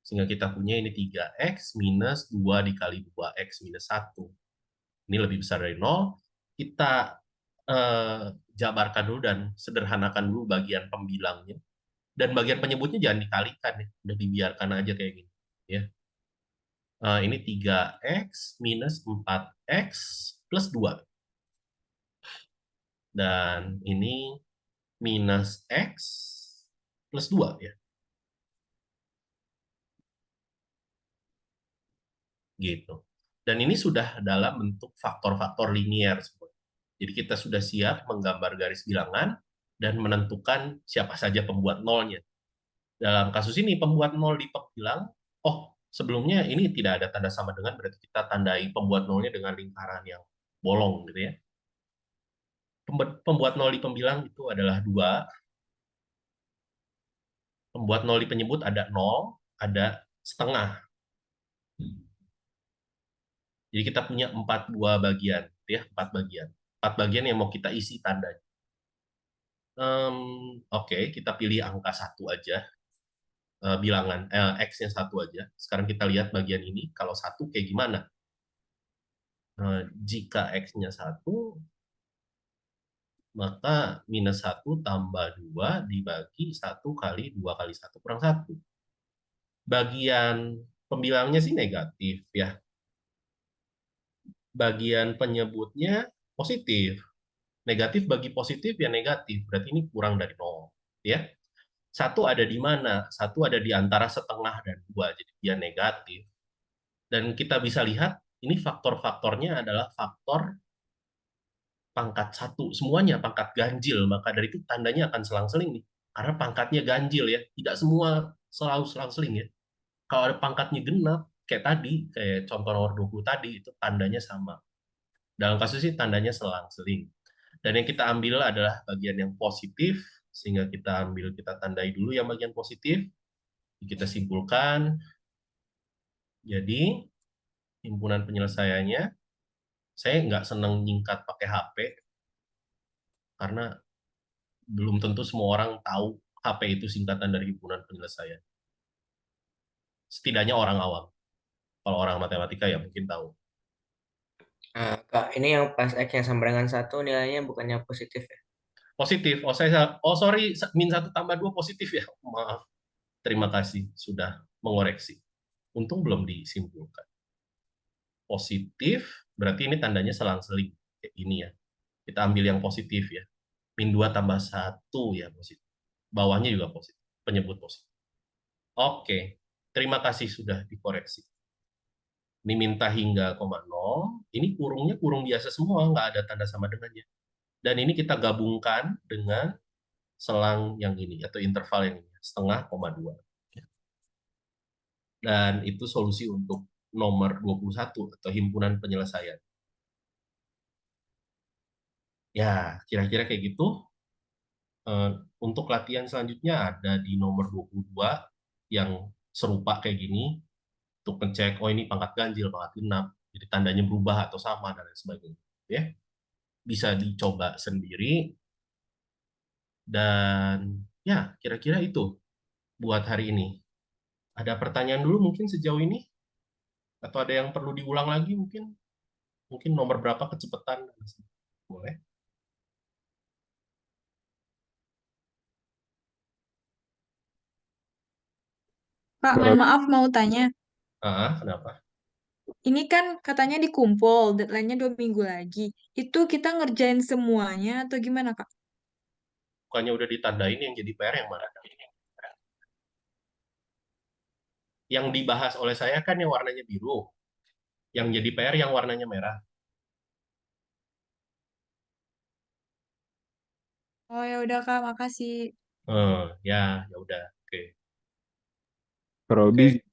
Sehingga kita punya ini 3X minus 2 dikali 2X minus 1. Ini lebih besar dari 0. Kita jabarkan dulu dan sederhanakan dulu bagian pembilangnya. Dan bagian penyebutnya jangan dikalikan ya, udah dibiarkan aja kayak gini ya. Ini 3X minus 4X plus 2. Dan ini minus X plus 2 ya. Gitu. Dan ini sudah dalam bentuk faktor-faktor linier semua. Jadi kita sudah siap menggambar garis bilangan dan menentukan siapa saja pembuat nolnya. Dalam kasus ini pembuat nol di pembilang, oh sebelumnya ini tidak ada tanda sama dengan, berarti kita tandai pembuat nolnya dengan lingkaran yang bolong gitu ya. Pembuat nol di pembilang itu adalah 2. Pembuat nol di penyebut ada 0, ada setengah. Jadi kita punya 4 bagian, ya, 4 bagian. 4 bagian yang mau kita isi tandanya. Oke, kita pilih angka 1 aja. Bilangan X-nya 1 aja. Sekarang kita lihat bagian ini, kalau 1 kayak gimana? Jika X-nya 1, maka minus 1 tambah 2 dibagi 1 kali 2 kali 1 kurang 1. Bagian pembilangnya sih negatif ya. Bagian penyebutnya positif. Negatif bagi positif ya negatif, berarti ini kurang dari 0. Ya. 1 ada di mana? 1 ada di antara setengah dan 2, jadi dia negatif. Dan kita bisa lihat, ini faktor-faktornya adalah faktor pangkat 1. Semuanya pangkat ganjil, maka dari itu tandanya akan selang-seling nih. Karena pangkatnya ganjil ya, tidak semua selalu selang-seling ya. Kalau ada pangkatnya genap, kayak tadi, kayak contoh nomor 20 tadi, itu tandanya sama. Dalam kasus ini tandanya selang-seling. Dan yang kita ambil adalah bagian yang positif, sehingga kita tandai dulu yang bagian positif, kita simpulkan. Jadi, himpunan penyelesaiannya, saya nggak seneng nyingkat pakai HP, karena belum tentu semua orang tahu HP itu singkatan dari himpunan penyelesaian. Setidaknya orang awam. Kalau orang matematika ya mungkin tahu. Nah, Kak, ini yang pas X-nya sama dengan 1 nilainya bukannya positif ya? Positif. Sorry, min 1 tambah 2 positif ya. Maaf. Terima kasih sudah mengoreksi. Untung belum disimpulkan. Positif, berarti ini tandanya selang-seling. Kayak ini ya. Kita ambil yang positif ya. Min 2 tambah 1 ya positif. Bawahnya juga positif. Penyebut positif. Oke. Terima kasih sudah dikoreksi. Ini minta hingga 0, ini kurungnya kurung biasa semua, nggak ada tanda sama dengannya. Dan ini kita gabungkan dengan selang yang ini, atau interval yang ini, setengah, 2. Dan itu solusi untuk nomor 21, atau himpunan penyelesaian. Ya, kira-kira kayak gitu. Untuk latihan selanjutnya ada di nomor 22, yang serupa kayak gini, untuk ngecek, oh ini pangkat ganjil, pangkat genap, jadi tandanya berubah atau sama, dan lain sebagainya. Ya, bisa dicoba sendiri. Dan ya, kira-kira itu buat hari ini. Ada pertanyaan dulu mungkin sejauh ini? Atau ada yang perlu diulang lagi mungkin? Mungkin nomor berapa kecepatan? Boleh. Kak, mohon maaf mau tanya. Kenapa? Ini kan katanya dikumpul, deadline-nya 2 minggu lagi. Itu kita ngerjain semuanya atau gimana, Kak? Bukannya udah ditandain yang jadi PR yang mana? Yang dibahas oleh saya kan yang warnanya biru. Yang jadi PR yang warnanya merah. Oh ya udah Kak, makasih. Ya udah. Oke. Robi,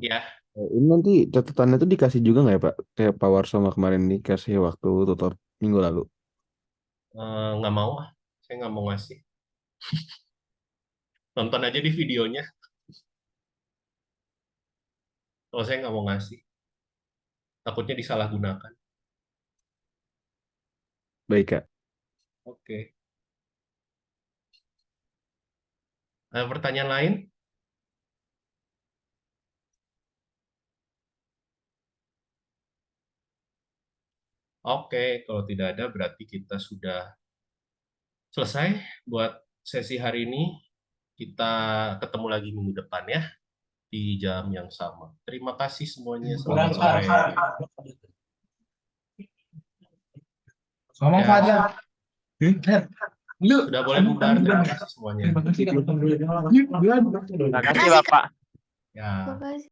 Ya, ini nanti catatannya tuh dikasih juga nggak ya Pak? Kayak Pak Warso kemarin dikasih waktu tutor minggu lalu. nggak mau ah. Saya nggak mau ngasih. Nonton aja di videonya. Kalau saya nggak mau ngasih. Takutnya disalahgunakan. Baik Kak. Oke. Ada pertanyaan lain? Oke, kalau tidak ada berarti kita sudah selesai buat sesi hari ini. Kita ketemu lagi minggu depan ya, di jam yang sama. Terima kasih semuanya. Selamat sore. Ngomong Ya, Fajar. Sudah boleh bubar. Terima kasih semuanya. Terima kasih Bapak. Ya. Makasih.